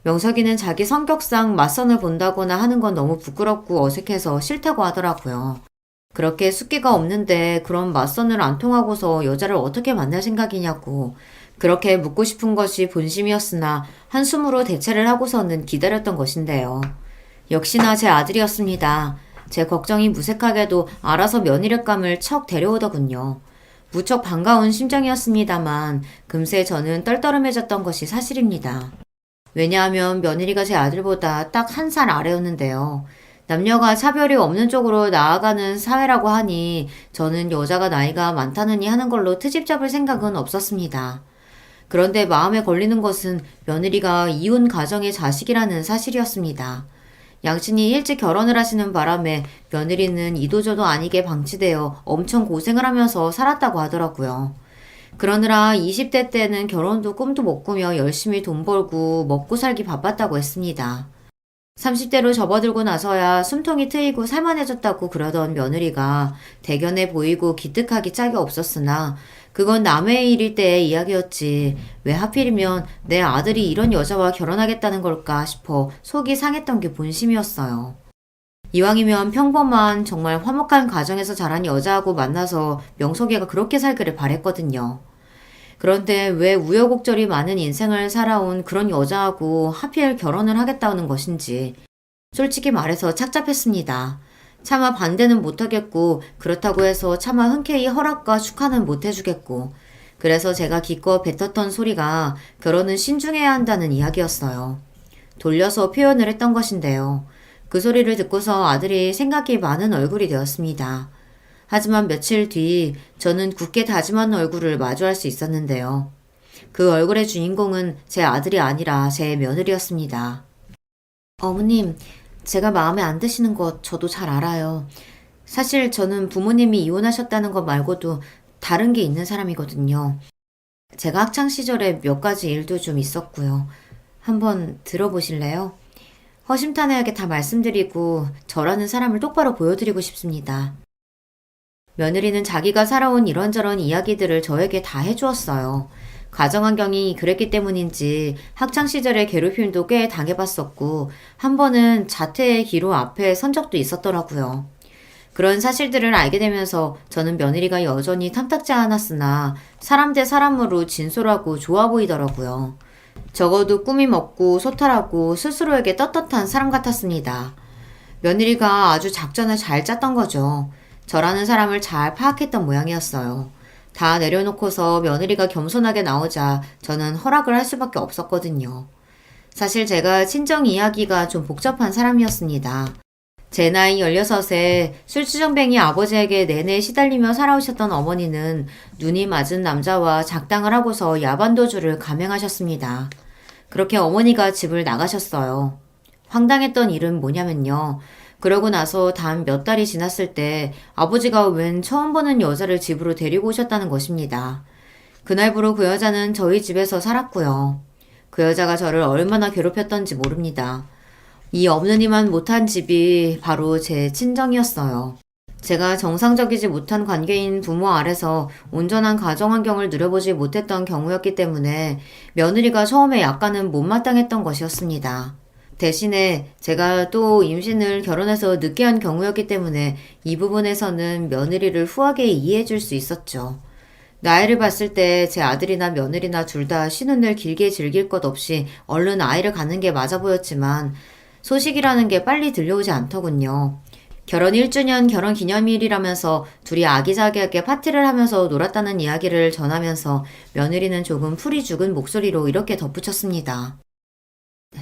[SPEAKER 1] 명석이는 자기 성격상 맞선을 본다거나 하는 건 너무 부끄럽고 어색해서 싫다고 하더라고요. 그렇게 숫기가 없는데 그런 맞선을 안 통하고서 여자를 어떻게 만날 생각이냐고. 그렇게 묻고 싶은 것이 본심이었으나 한숨으로 대체를 하고서는 기다렸던 것인데요. 역시나 제 아들이었습니다. 제 걱정이 무색하게도 알아서 며느리감을 척 데려오더군요. 무척 반가운 심정이었습니다만 금세 저는 떨떠름해졌던 것이 사실입니다. 왜냐하면 며느리가 제 아들보다 딱 한 살 아래였는데요. 남녀가 차별이 없는 쪽으로 나아가는 사회라고 하니 저는 여자가 나이가 많다느니 하는 걸로 트집 잡을 생각은 없었습니다. 그런데 마음에 걸리는 것은 며느리가 이혼 가정의 자식이라는 사실이었습니다. 양친이 일찍 결혼을 하시는 바람에 며느리는 이도저도 아니게 방치되어 엄청 고생을 하면서 살았다고 하더라고요. 그러느라 20대 때는 결혼도 꿈도 못 꾸며 열심히 돈 벌고 먹고 살기 바빴다고 했습니다. 30대로 접어들고 나서야 숨통이 트이고 살만해졌다고 그러던 며느리가 대견해 보이고 기특하기 짝이 없었으나 그건 남의 일일 때의 이야기였지 왜 하필이면 내 아들이 이런 여자와 결혼하겠다는 걸까 싶어 속이 상했던 게 본심이었어요. 이왕이면 평범한 정말 화목한 가정에서 자란 여자하고 만나서 명석이가 그렇게 살기를 바랬거든요. 그런데 왜 우여곡절이 많은 인생을 살아온 그런 여자하고 하필 결혼을 하겠다는 것인지 솔직히 말해서 착잡했습니다. 차마 반대는 못하겠고 그렇다고 해서 차마 흔쾌히 허락과 축하는 못해주겠고 그래서 제가 기껏 뱉었던 소리가 결혼은 신중해야 한다는 이야기였어요. 돌려서 표현을 했던 것인데요. 그 소리를 듣고서 아들이 생각이 많은 얼굴이 되었습니다. 하지만 며칠 뒤 저는 굳게 다짐한 얼굴을 마주할 수 있었는데요. 그 얼굴의 주인공은 제 아들이 아니라 제 며느리였습니다. 어머님, 제가 마음에 안 드시는 것 저도 잘 알아요. 사실 저는 부모님이 이혼하셨다는 것 말고도 다른 게 있는 사람이거든요. 제가 학창 시절에 몇 가지 일도 좀 있었고요. 한번 들어보실래요? 허심탄회하게 다 말씀드리고 저라는 사람을 똑바로 보여드리고 싶습니다. 며느리는 자기가 살아온 이런저런 이야기들을 저에게 다 해주었어요. 가정환경이 그랬기 때문인지 학창시절에 괴롭힘도 꽤 당해봤었고 한 번은 자퇴의 기로 앞에 선 적도 있었더라고요. 그런 사실들을 알게 되면서 저는 며느리가 여전히 탐탁지 않았으나 사람 대 사람으로 진솔하고 좋아 보이더라고요. 적어도 꾸밈 없고 소탈하고 스스로에게 떳떳한 사람 같았습니다. 며느리가 아주 작전을 잘 짰던 거죠. 저라는 사람을 잘 파악했던 모양이었어요. 다 내려놓고서 며느리가 겸손하게 나오자 저는 허락을 할 수밖에 없었거든요. 사실 제가 친정 이야기가 좀 복잡한 사람이었습니다. 제 나이 16에 술주정뱅이 아버지에게 내내 시달리며 살아오셨던 어머니는 눈이 맞은 남자와 작당을 하고서 야반도주를 감행하셨습니다. 그렇게 어머니가 집을 나가셨어요. 황당했던 일은 뭐냐면요. 그러고 나서 단 몇 달이 지났을 때 아버지가 웬 처음 보는 여자를 집으로 데리고 오셨다는 것입니다. 그날부로 그 여자는 저희 집에서 살았고요. 그 여자가 저를 얼마나 괴롭혔던지 모릅니다. 이 없느니만 못한 집이 바로 제 친정이었어요. 제가 정상적이지 못한 관계인 부모 아래서 온전한 가정환경을 누려보지 못했던 경우였기 때문에 며느리가 처음에 약간은 못마땅했던 것이었습니다. 대신에 제가 또 임신을 결혼해서 늦게 한 경우였기 때문에 이 부분에서는 며느리를 후하게 이해해 줄 수 있었죠. 나이를 봤을 때 제 아들이나 며느리나 둘 다 신혼을 길게 즐길 것 없이 얼른 아이를 갖는 게 맞아 보였지만 소식이라는 게 빨리 들려오지 않더군요. 결혼 1주년 결혼 기념일이라면서 둘이 아기자기하게 파티를 하면서 놀았다는 이야기를 전하면서 며느리는 조금 풀이 죽은 목소리로 이렇게 덧붙였습니다.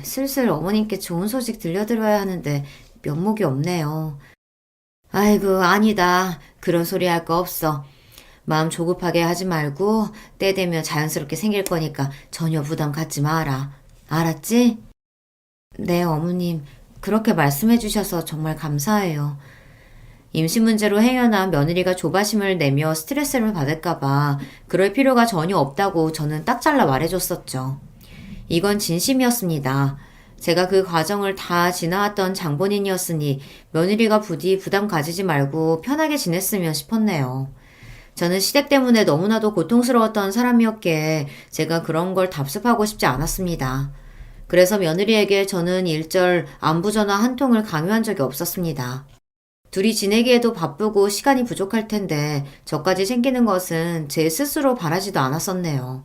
[SPEAKER 1] 슬슬 어머님께 좋은 소식 들려드려야 하는데 면목이 없네요. 아이고 아니다. 그런 소리 할 거 없어. 마음 조급하게 하지 말고 때 되면 자연스럽게 생길 거니까 전혀 부담 갖지 마라. 알았지? 네 어머님. 그렇게 말씀해 주셔서 정말 감사해요. 임신 문제로 행여나 며느리가 조바심을 내며 스트레스를 받을까봐 그럴 필요가 전혀 없다고 저는 딱 잘라 말해줬었죠. 이건 진심이었습니다. 제가 그 과정을 다 지나왔던 장본인이었으니 며느리가 부디 부담 가지지 말고 편하게 지냈으면 싶었네요. 저는 시댁 때문에 너무나도 고통스러웠던 사람이었기에 제가 그런 걸 답습하고 싶지 않았습니다. 그래서 며느리에게 저는 일절 안부 전화 한 통을 강요한 적이 없었습니다. 둘이 지내기에도 바쁘고 시간이 부족할 텐데 저까지 챙기는 것은 제 스스로 바라지도 않았었네요.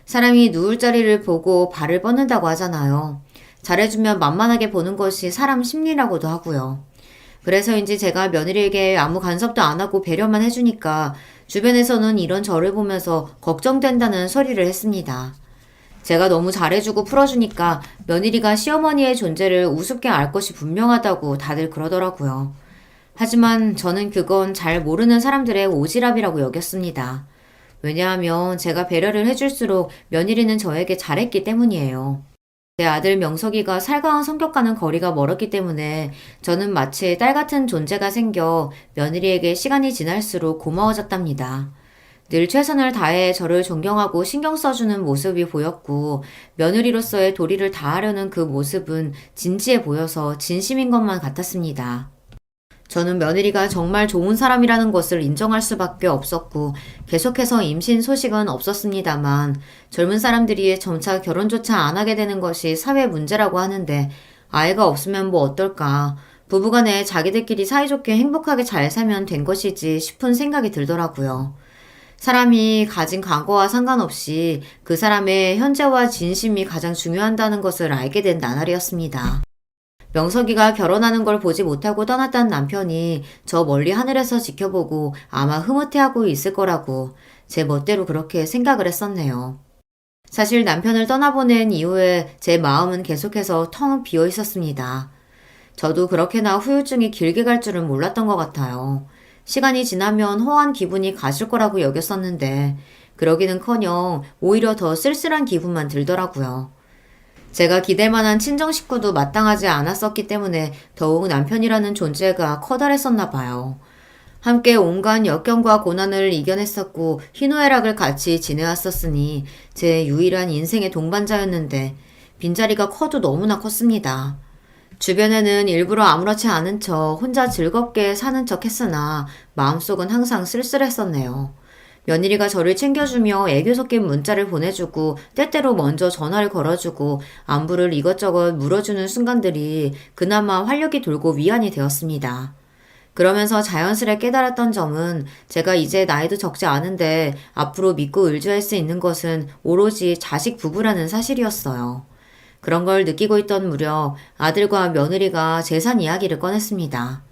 [SPEAKER 1] 사람이 누울 자리를 보고 발을 뻗는다고 하잖아요. 잘해주면 만만하게 보는 것이 사람 심리라고도 하고요. 그래서인지 제가 며느리에게 아무 간섭도 안 하고 배려만 해주니까 주변에서는 이런 저를 보면서 걱정된다는 소리를 했습니다. 제가 너무 잘해주고 풀어주니까 며느리가 시어머니의 존재를 우습게 알 것이 분명하다고 다들 그러더라고요. 하지만 저는 그건 잘 모르는 사람들의 오지랖이라고 여겼습니다. 왜냐하면 제가 배려를 해줄수록 며느리는 저에게 잘했기 때문이에요. 제 아들 명석이가 살가운 성격과는 거리가 멀었기 때문에 저는 마치 딸 같은 존재가 생겨 며느리에게 시간이 지날수록 고마워졌답니다. 늘 최선을 다해 저를 존경하고 신경 써주는 모습이 보였고 며느리로서의 도리를 다하려는 그 모습은 진지해 보여서 진심인 것만 같았습니다. 저는 며느리가 정말 좋은 사람이라는 것을 인정할 수밖에 없었고 계속해서 임신 소식은 없었습니다만 젊은 사람들이 점차 결혼조차 안 하게 되는 것이 사회 문제라고 하는데 아이가 없으면 뭐 어떨까. 부부간에 자기들끼리 사이좋게 행복하게 잘 살면 된 것이지 싶은 생각이 들더라고요. 사람이 가진 과거와 상관없이 그 사람의 현재와 진심이 가장 중요하다는 것을 알게 된 나날이었습니다. 명석이가 결혼하는 걸 보지 못하고 떠났다는 남편이 저 멀리 하늘에서 지켜보고 아마 흐뭇해하고 있을 거라고 제 멋대로 그렇게 생각을 했었네요. 사실 남편을 떠나보낸 이후에 제 마음은 계속해서 텅 비어 있었습니다. 저도 그렇게나 후유증이 길게 갈 줄은 몰랐던 것 같아요. 시간이 지나면 허한 기분이 가실 거라고 여겼었는데 그러기는커녕 오히려 더 쓸쓸한 기분만 들더라고요. 제가 기댈 만한 친정 식구도 마땅하지 않았었기 때문에 더욱 남편이라는 존재가 커다랬었나 봐요. 함께 온갖 역경과 고난을 이겨냈었고 희노애락을 같이 지내왔었으니 제 유일한 인생의 동반자였는데 빈자리가 커도 너무나 컸습니다. 주변에는 일부러 아무렇지 않은 척 혼자 즐겁게 사는 척 했으나 마음속은 항상 쓸쓸했었네요. 며느리가 저를 챙겨주며 애교 섞인 문자를 보내주고 때때로 먼저 전화를 걸어주고 안부를 이것저것 물어주는 순간들이 그나마 활력이 돌고 위안이 되었습니다. 그러면서 자연스레 깨달았던 점은 제가 이제 나이도 적지 않은데 앞으로 믿고 의지할 수 있는 것은 오로지 자식 부부라는 사실이었어요. 그런 걸 느끼고 있던 무렵 아들과 며느리가 재산 이야기를 꺼냈습니다.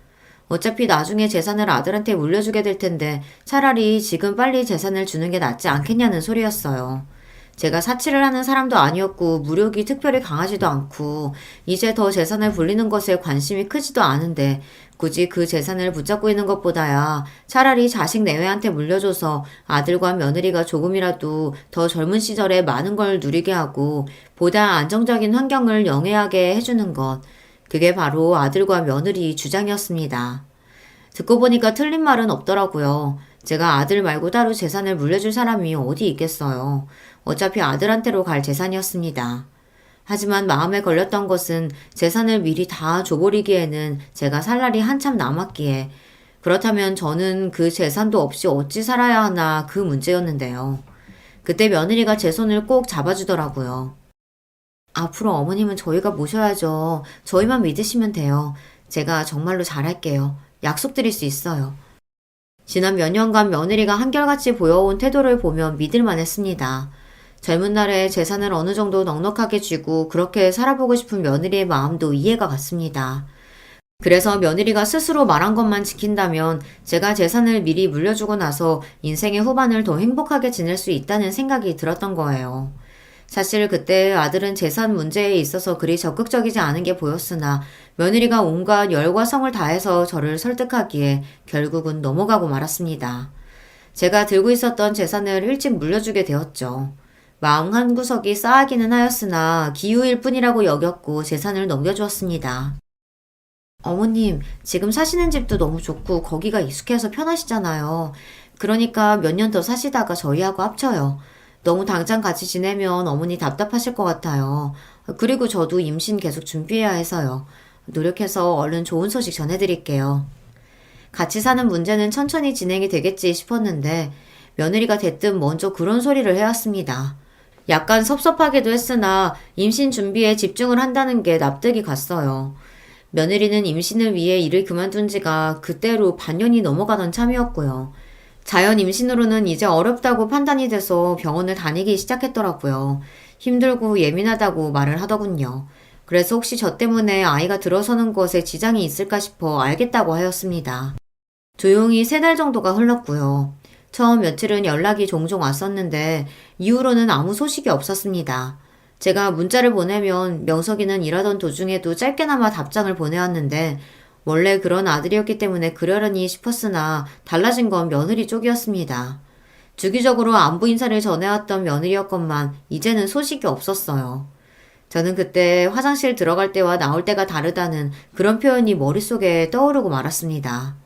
[SPEAKER 1] 어차피 나중에 재산을 아들한테 물려주게 될 텐데 차라리 지금 빨리 재산을 주는 게 낫지 않겠냐는 소리였어요. 제가 사치를 하는 사람도 아니었고 무력이 특별히 강하지도 않고 이제 더 재산을 불리는 것에 관심이 크지도 않은데 굳이 그 재산을 붙잡고 있는 것보다야 차라리 자식 내외한테 물려줘서 아들과 며느리가 조금이라도 더 젊은 시절에 많은 걸 누리게 하고 보다 안정적인 환경을 영위하게 해주는 것. 그게 바로 아들과 며느리 주장이었습니다. 듣고 보니까 틀린 말은 없더라고요. 제가 아들 말고 따로 재산을 물려줄 사람이 어디 있겠어요. 어차피 아들한테로 갈 재산이었습니다. 하지만 마음에 걸렸던 것은 재산을 미리 다 줘버리기에는 제가 살 날이 한참 남았기에 그렇다면 저는 그 재산도 없이 어찌 살아야 하나 그 문제였는데요. 그때 며느리가 제 손을 꼭 잡아주더라고요. 앞으로 어머님은 저희가 모셔야죠. 저희만 믿으시면 돼요. 제가 정말로 잘할게요. 약속드릴 수 있어요. 지난 몇 년간 며느리가 한결같이 보여온 태도를 보면 믿을만 했습니다. 젊은 날에 재산을 어느 정도 넉넉하게 쥐고 그렇게 살아보고 싶은 며느리의 마음도 이해가 갔습니다. 그래서 며느리가 스스로 말한 것만 지킨다면 제가 재산을 미리 물려주고 나서 인생의 후반을 더 행복하게 지낼 수 있다는 생각이 들었던 거예요. 사실 그때 아들은 재산 문제에 있어서 그리 적극적이지 않은 게 보였으나 며느리가 온갖 열과 성을 다해서 저를 설득하기에 결국은 넘어가고 말았습니다. 제가 들고 있었던 재산을 일찍 물려주게 되었죠. 마음 한구석이 싸하기는 하였으나 기우일 뿐이라고 여겼고 재산을 넘겨주었습니다. 어머님, 지금 사시는 집도 너무 좋고 거기가 익숙해서 편하시잖아요. 그러니까 몇 년 더 사시다가 저희하고 합쳐요. 너무 당장 같이 지내면 어머니 답답하실 것 같아요. 그리고 저도 임신 계속 준비해야 해서요. 노력해서 얼른 좋은 소식 전해드릴게요. 같이 사는 문제는 천천히 진행이 되겠지 싶었는데 며느리가 대뜸 먼저 그런 소리를 해왔습니다. 약간 섭섭하기도 했으나 임신 준비에 집중을 한다는 게 납득이 갔어요. 며느리는 임신을 위해 일을 그만둔 지가 그때로 반년이 넘어가던 참이었고요. 자연 임신으로는 이제 어렵다고 판단이 돼서 병원을 다니기 시작했더라고요. 힘들고 예민하다고 말을 하더군요. 그래서 혹시 저 때문에 아이가 들어서는 것에 지장이 있을까 싶어 알겠다고 하였습니다. 조용히 3달 정도가 흘렀고요. 처음 며칠은 연락이 종종 왔었는데 이후로는 아무 소식이 없었습니다. 제가 문자를 보내면 명석이는 일하던 도중에도 짧게나마 답장을 보내왔는데 원래 그런 아들이었기 때문에 그러려니 싶었으나 달라진 건 며느리 쪽이었습니다. 주기적으로 안부 인사를 전해왔던 며느리였건만 이제는 소식이 없었어요. 저는 그때 화장실 들어갈 때와 나올 때가 다르다는 그런 표현이 머릿속에 떠오르고 말았습니다.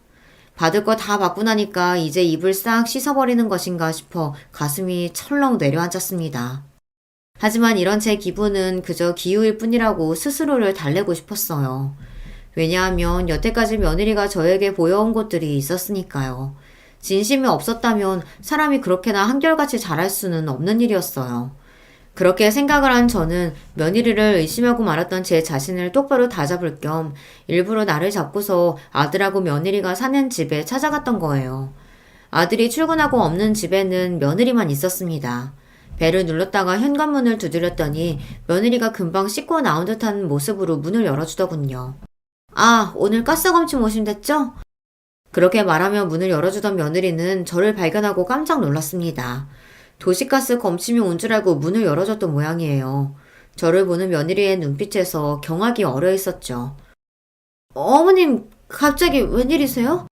[SPEAKER 1] 받을 거 다 받고 나니까 이제 입을 싹 씻어버리는 것인가 싶어 가슴이 철렁 내려앉았습니다. 하지만 이런 제 기분은 그저 기우일 뿐이라고 스스로를 달래고 싶었어요. 왜냐하면 여태까지 며느리가 저에게 보여온 것들이 있었으니까요. 진심이 없었다면 사람이 그렇게나 한결같이 잘할 수는 없는 일이었어요. 그렇게 생각을 한 저는 며느리를 의심하고 말았던 제 자신을 똑바로 다잡을 겸 일부러 나를 잡고서 아들하고 며느리가 사는 집에 찾아갔던 거예요. 아들이 출근하고 없는 집에는 며느리만 있었습니다. 배를 눌렀다가 현관문을 두드렸더니 며느리가 금방 씻고 나온 듯한 모습으로 문을 열어주더군요. 아, 오늘 가스 검침 오신댔죠? 그렇게 말하며 문을 열어주던 며느리는 저를 발견하고 깜짝 놀랐습니다. 도시가스 검침이 온 줄 알고 문을 열어줬던 모양이에요. 저를 보는 며느리의 눈빛에서 경악이 어려 있었죠. 어머님, 갑자기 웬일이세요?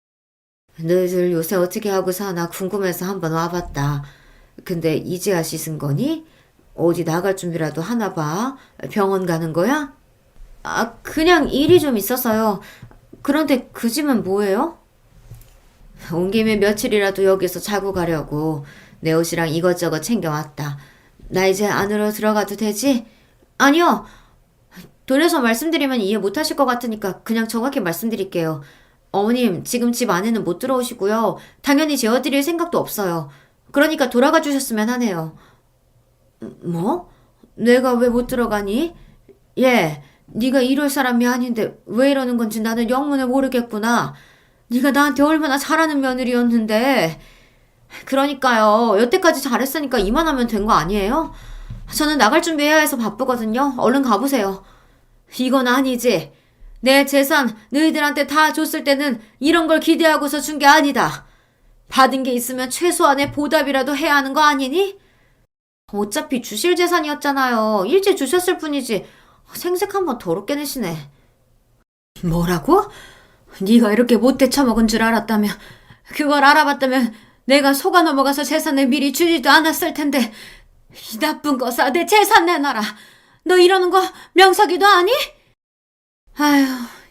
[SPEAKER 1] 너희들 요새 어떻게 하고 사나 궁금해서 한번 와봤다. 근데 이제야 씻은 거니? 어디 나갈 준비라도 하나 봐. 병원 가는 거야? 아, 그냥 일이 좀 있어서요. 그런데 그 집은 뭐예요? 온 김에 며칠이라도 여기서 자고 가려고 내 옷이랑 이것저것 챙겨왔다. 나 이제 안으로 들어가도 되지? 아니요. 돌려서 말씀드리면 이해 못하실 것 같으니까 그냥 정확히 말씀드릴게요. 어머님, 지금 집 안에는 못 들어오시고요. 당연히 재워드릴 생각도 없어요. 그러니까 돌아가 주셨으면 하네요. 뭐? 내가 왜 못 들어가니? 예, 네가 이럴 사람이 아닌데 왜 이러는 건지 나는 영문을 모르겠구나. 네가 나한테 얼마나 잘하는 며느리였는데. 그러니까요. 여태까지 잘했으니까 이만하면 된 거 아니에요? 저는 나갈 준비해야 해서 바쁘거든요. 얼른 가보세요. 이건 아니지. 내 재산 너희들한테 다 줬을 때는 이런 걸 기대하고서 준 게 아니다. 받은 게 있으면 최소한의 보답이라도 해야 하는 거 아니니? 어차피 주실 재산이었잖아요. 일찍 주셨을 뿐이지. 생색 한번 더럽게 내시네. 뭐라고? 네가 이렇게 못돼 처먹은 줄 알았다면, 그걸 알아봤다면 내가 속아 넘어가서 재산을 미리 주지도 않았을 텐데. 이 나쁜 것아, 내 재산 내놔라. 너 이러는 거 명석이도 아니? 아휴,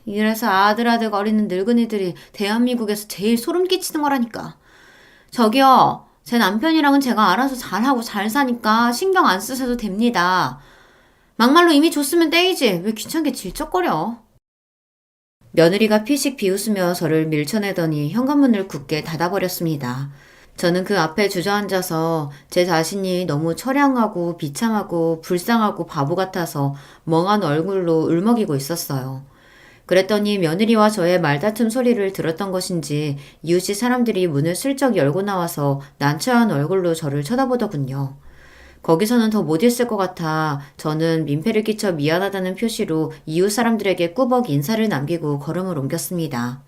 [SPEAKER 1] 이래서 아들아들 거리는 늙은이들이 대한민국에서 제일 소름 끼치는 거라니까. 저기요, 제 남편이랑은 제가 알아서 잘하고 잘 사니까 신경 안 쓰셔도 됩니다. 막말로 이미 줬으면 떼이지 왜 귀찮게 질척거려. 며느리가 피식 비웃으며 저를 밀쳐내더니 현관문을 굳게 닫아버렸습니다. 저는 그 앞에 주저앉아서 제 자신이 너무 처량하고 비참하고 불쌍하고 바보 같아서 멍한 얼굴로 울먹이고 있었어요. 그랬더니 며느리와 저의 말다툼 소리를 들었던 것인지 이웃집 사람들이 문을 슬쩍 열고 나와서 난처한 얼굴로 저를 쳐다보더군요. 거기서는 더 못 있을 것 같아 저는 민폐를 끼쳐 미안하다는 표시로 이웃 사람들에게 꾸벅 인사를 남기고 걸음을 옮겼습니다.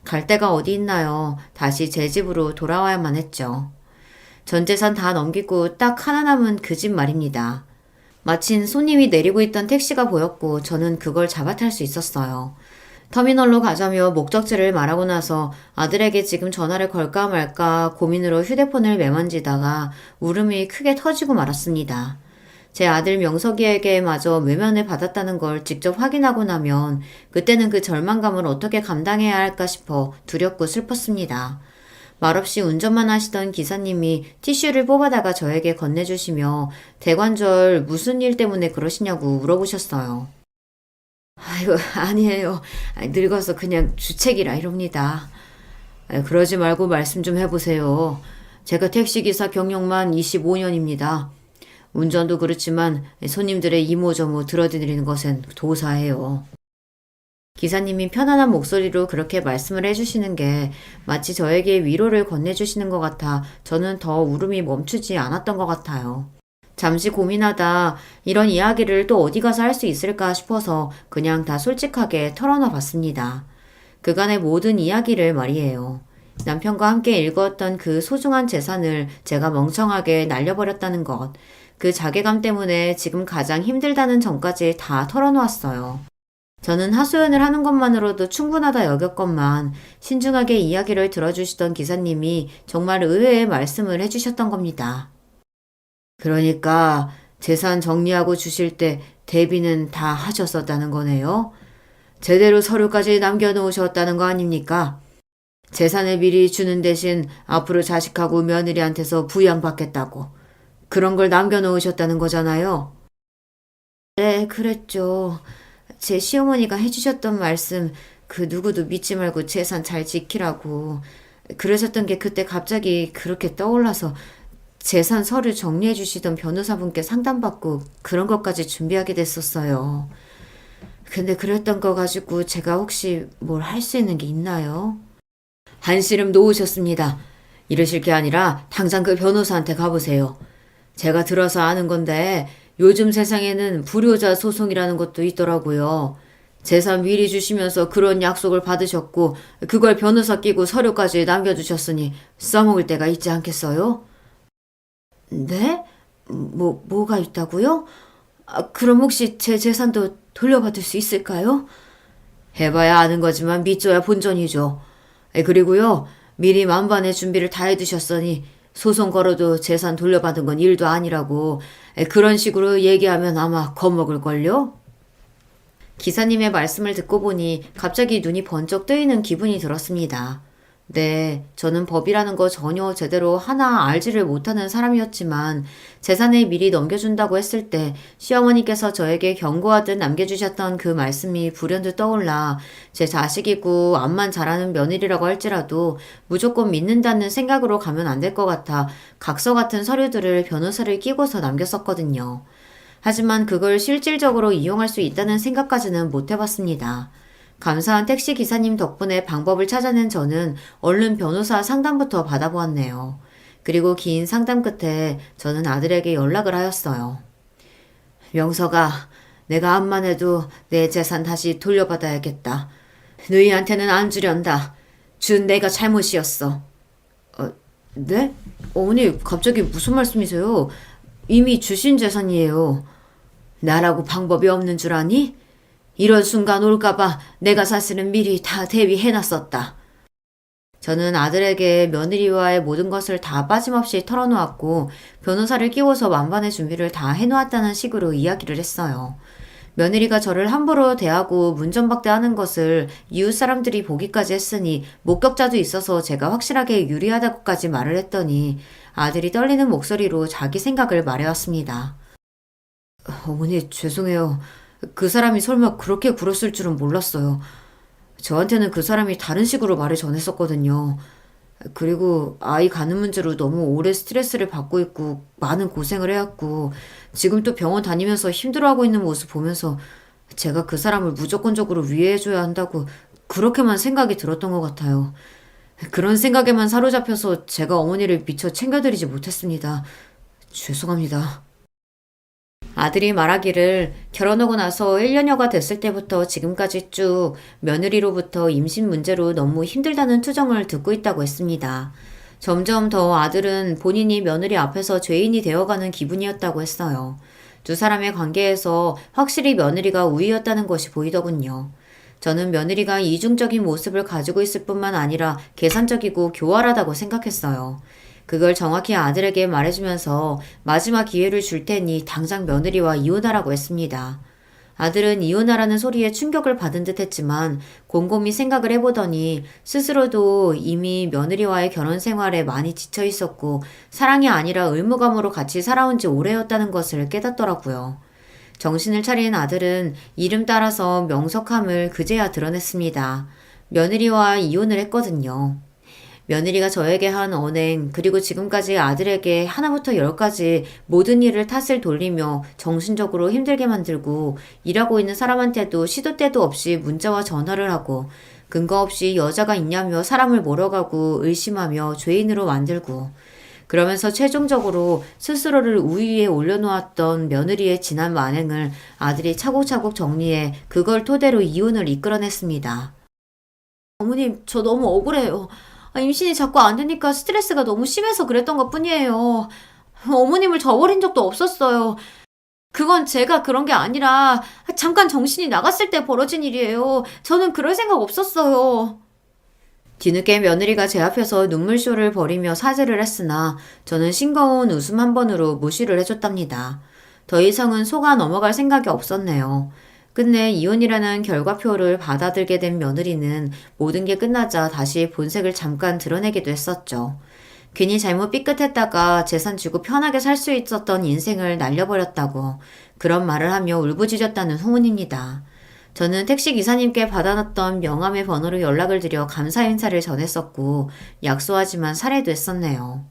[SPEAKER 1] 갈 데가 어디 있나요? 다시 제 집으로 돌아와야만 했죠. 전 재산 다 넘기고 딱 하나 남은 그 집 말입니다. 마침 손님이 내리고 있던 택시가 보였고 저는 그걸 잡아탈 수 있었어요. 터미널로 가자며 목적지를 말하고 나서 아들에게 지금 전화를 걸까 말까 고민으로 휴대폰을 매만지다가 울음이 크게 터지고 말았습니다. 제 아들 명석이에게 마저 외면을 받았다는 걸 직접 확인하고 나면 그때는 그 절망감을 어떻게 감당해야 할까 싶어 두렵고 슬펐습니다. 말없이 운전만 하시던 기사님이 티슈를 뽑아다가 저에게 건네주시며 대관절 무슨 일 때문에 그러시냐고 물어보셨어요. 아이고, 아니에요. 늙어서 그냥 주책이라 이럽니다. 그러지 말고 말씀 좀 해보세요. 제가 택시기사 경력만 25년입니다. 운전도 그렇지만 손님들의 이모저모 들어드리는 것엔 도사해요. 기사님이 편안한 목소리로 그렇게 말씀을 해주시는 게 마치 저에게 위로를 건네주시는 것 같아 저는 더 울음이 멈추지 않았던 것 같아요. 잠시 고민하다 이런 이야기를 또 어디 가서 할 수 있을까 싶어서 그냥 다 솔직하게 털어놔 봤습니다. 그간의 모든 이야기를 말이에요. 남편과 함께 일구었던 그 소중한 재산을 제가 멍청하게 날려버렸다는 것, 그 자괴감 때문에 지금 가장 힘들다는 점까지 다 털어놓았어요. 저는 하소연을 하는 것만으로도 충분하다 여겼건만 신중하게 이야기를 들어주시던 기사님이 정말 의외의 말씀을 해주셨던 겁니다. 그러니까 재산 정리하고 주실 때 대비는 다 하셨었다는 거네요. 제대로 서류까지 남겨놓으셨다는 거 아닙니까? 재산을 미리 주는 대신 앞으로 자식하고 며느리한테서 부양받겠다고. 그런 걸 남겨놓으셨다는 거잖아요. 네, 그랬죠. 제 시어머니가 해주셨던 말씀, 그 누구도 믿지 말고 재산 잘 지키라고. 그러셨던 게 그때 갑자기 그렇게 떠올라서 재산 서류 정리해 주시던 변호사분께 상담받고 그런 것까지 준비하게 됐었어요. 근데 그랬던 거 가지고 제가 혹시 뭘 할 수 있는 게 있나요? 한시름 놓으셨습니다. 이러실 게 아니라 당장 그 변호사한테 가보세요. 제가 들어서 아는 건데 요즘 세상에는 불효자 소송이라는 것도 있더라고요. 재산 미리 주시면서 그런 약속을 받으셨고 그걸 변호사 끼고 서류까지 남겨주셨으니 써먹을 때가 있지 않겠어요? 네? 뭐가 있다고요? 그럼 혹시 제 재산도 돌려받을 수 있을까요? 해봐야 아는 거지만 믿줘야 본전이죠. 그리고요, 미리 만반의 준비를 다 해두셨으니 소송 걸어도 재산 돌려받은 건 일도 아니라고 그런 식으로 얘기하면 아마 겁먹을걸요? 기사님의 말씀을 듣고 보니 갑자기 눈이 번쩍 뜨이는 기분이 들었습니다. 네, 저는 법이라는 거 전혀 제대로 하나 알지를 못하는 사람이었지만 재산을 미리 넘겨준다고 했을 때 시어머니께서 저에게 경고하듯 남겨주셨던 그 말씀이 불현듯 떠올라 제 자식이고 암만 잘하는 며느리라고 할지라도 무조건 믿는다는 생각으로 가면 안 될 것 같아 각서 같은 서류들을 변호사를 끼고서 남겼었거든요. 하지만 그걸 실질적으로 이용할 수 있다는 생각까지는 못 해봤습니다. 감사한 택시 기사님 덕분에 방법을 찾아낸 저는 얼른 변호사 상담부터 받아보았네요. 그리고 긴 상담 끝에 저는 아들에게 연락을 하였어요. 명서가, 내가 암만 해도 내 재산 다시 돌려받아야겠다. 너희한테는 안 주련다. 준 내가 잘못이었어. 네? 어머니, 갑자기 무슨 말씀이세요? 이미 주신 재산이에요. 나라고 방법이 없는 줄 아니? 이런 순간 올까봐 내가 사실은 미리 다 대비해놨었다. 저는 아들에게 며느리와의 모든 것을 다 빠짐없이 털어놓았고 변호사를 끼워서 만반의 준비를 다 해놓았다는 식으로 이야기를 했어요. 며느리가 저를 함부로 대하고 문전박대하는 것을 이웃 사람들이 보기까지 했으니 목격자도 있어서 제가 확실하게 유리하다고까지 말을 했더니 아들이 떨리는 목소리로 자기 생각을 말해왔습니다. 어머니, 죄송해요. 그 사람이 설마 그렇게 굴었을 줄은 몰랐어요. 저한테는 그 사람이 다른 식으로 말을 전했었거든요. 그리고 아이 가는 문제로 너무 오래 스트레스를 받고 있고 많은 고생을 해왔고 지금 또 병원 다니면서 힘들어하고 있는 모습 보면서 제가 그 사람을 무조건적으로 위해줘야 한다고 그렇게만 생각이 들었던 것 같아요. 그런 생각에만 사로잡혀서 제가 어머니를 미처 챙겨드리지 못했습니다. 죄송합니다. 아들이 말하기를 결혼하고 나서 1년여가 됐을 때부터 지금까지 쭉 며느리로부터 임신 문제로 너무 힘들다는 투정을 듣고 있다고 했습니다. 점점 더 아들은 본인이 며느리 앞에서 죄인이 되어가는 기분이었다고 했어요. 두 사람의 관계에서 확실히 며느리가 우위였다는 것이 보이더군요. 저는 며느리가 이중적인 모습을 가지고 있을 뿐만 아니라 계산적이고 교활하다고 생각했어요. 그걸 정확히 아들에게 말해주면서 마지막 기회를 줄 테니 당장 며느리와 이혼하라고 했습니다. 아들은 이혼하라는 소리에 충격을 받은 듯 했지만 곰곰이 생각을 해보더니 스스로도 이미 며느리와의 결혼 생활에 많이 지쳐 있었고 사랑이 아니라 의무감으로 같이 살아온 지 오래였다는 것을 깨닫더라고요. 정신을 차린 아들은 이름 따라서 명석함을 그제야 드러냈습니다. 며느리와 이혼을 했거든요. 며느리가 저에게 한 언행, 그리고 지금까지 아들에게 하나부터 열까지 모든 일을 탓을 돌리며 정신적으로 힘들게 만들고 일하고 있는 사람한테도 시도 때도 없이 문자와 전화를 하고 근거 없이 여자가 있냐며 사람을 몰아가고 의심하며 죄인으로 만들고 그러면서 최종적으로 스스로를 우위에 올려놓았던 며느리의 지난 만행을 아들이 차곡차곡 정리해 그걸 토대로 이혼을 이끌어냈습니다. 어머님, 저 너무 억울해요. 임신이 자꾸 안 되니까 스트레스가 너무 심해서 그랬던 것 뿐이에요. 어머님을 저버린 적도 없었어요. 그건 제가 그런 게 아니라 잠깐 정신이 나갔을 때 벌어진 일이에요. 저는 그럴 생각 없었어요. 뒤늦게 며느리가 제 앞에서 눈물쇼를 벌이며 사죄를 했으나 저는 싱거운 웃음 한 번으로 무시를 해줬답니다. 더 이상은 속아 넘어갈 생각이 없었네요. 끝내 이혼이라는 결과표를 받아들게 된 며느리는 모든 게 끝나자 다시 본색을 잠깐 드러내기도 했었죠. 괜히 잘못 삐끗했다가 재산 주고 편하게 살 수 있었던 인생을 날려버렸다고 그런 말을 하며 울부짖었다는 후문입니다. 저는 택시기사님께 받아놨던 명함의 번호로 연락을 드려 감사 인사를 전했었고 약소하지만 살해도 했었네요.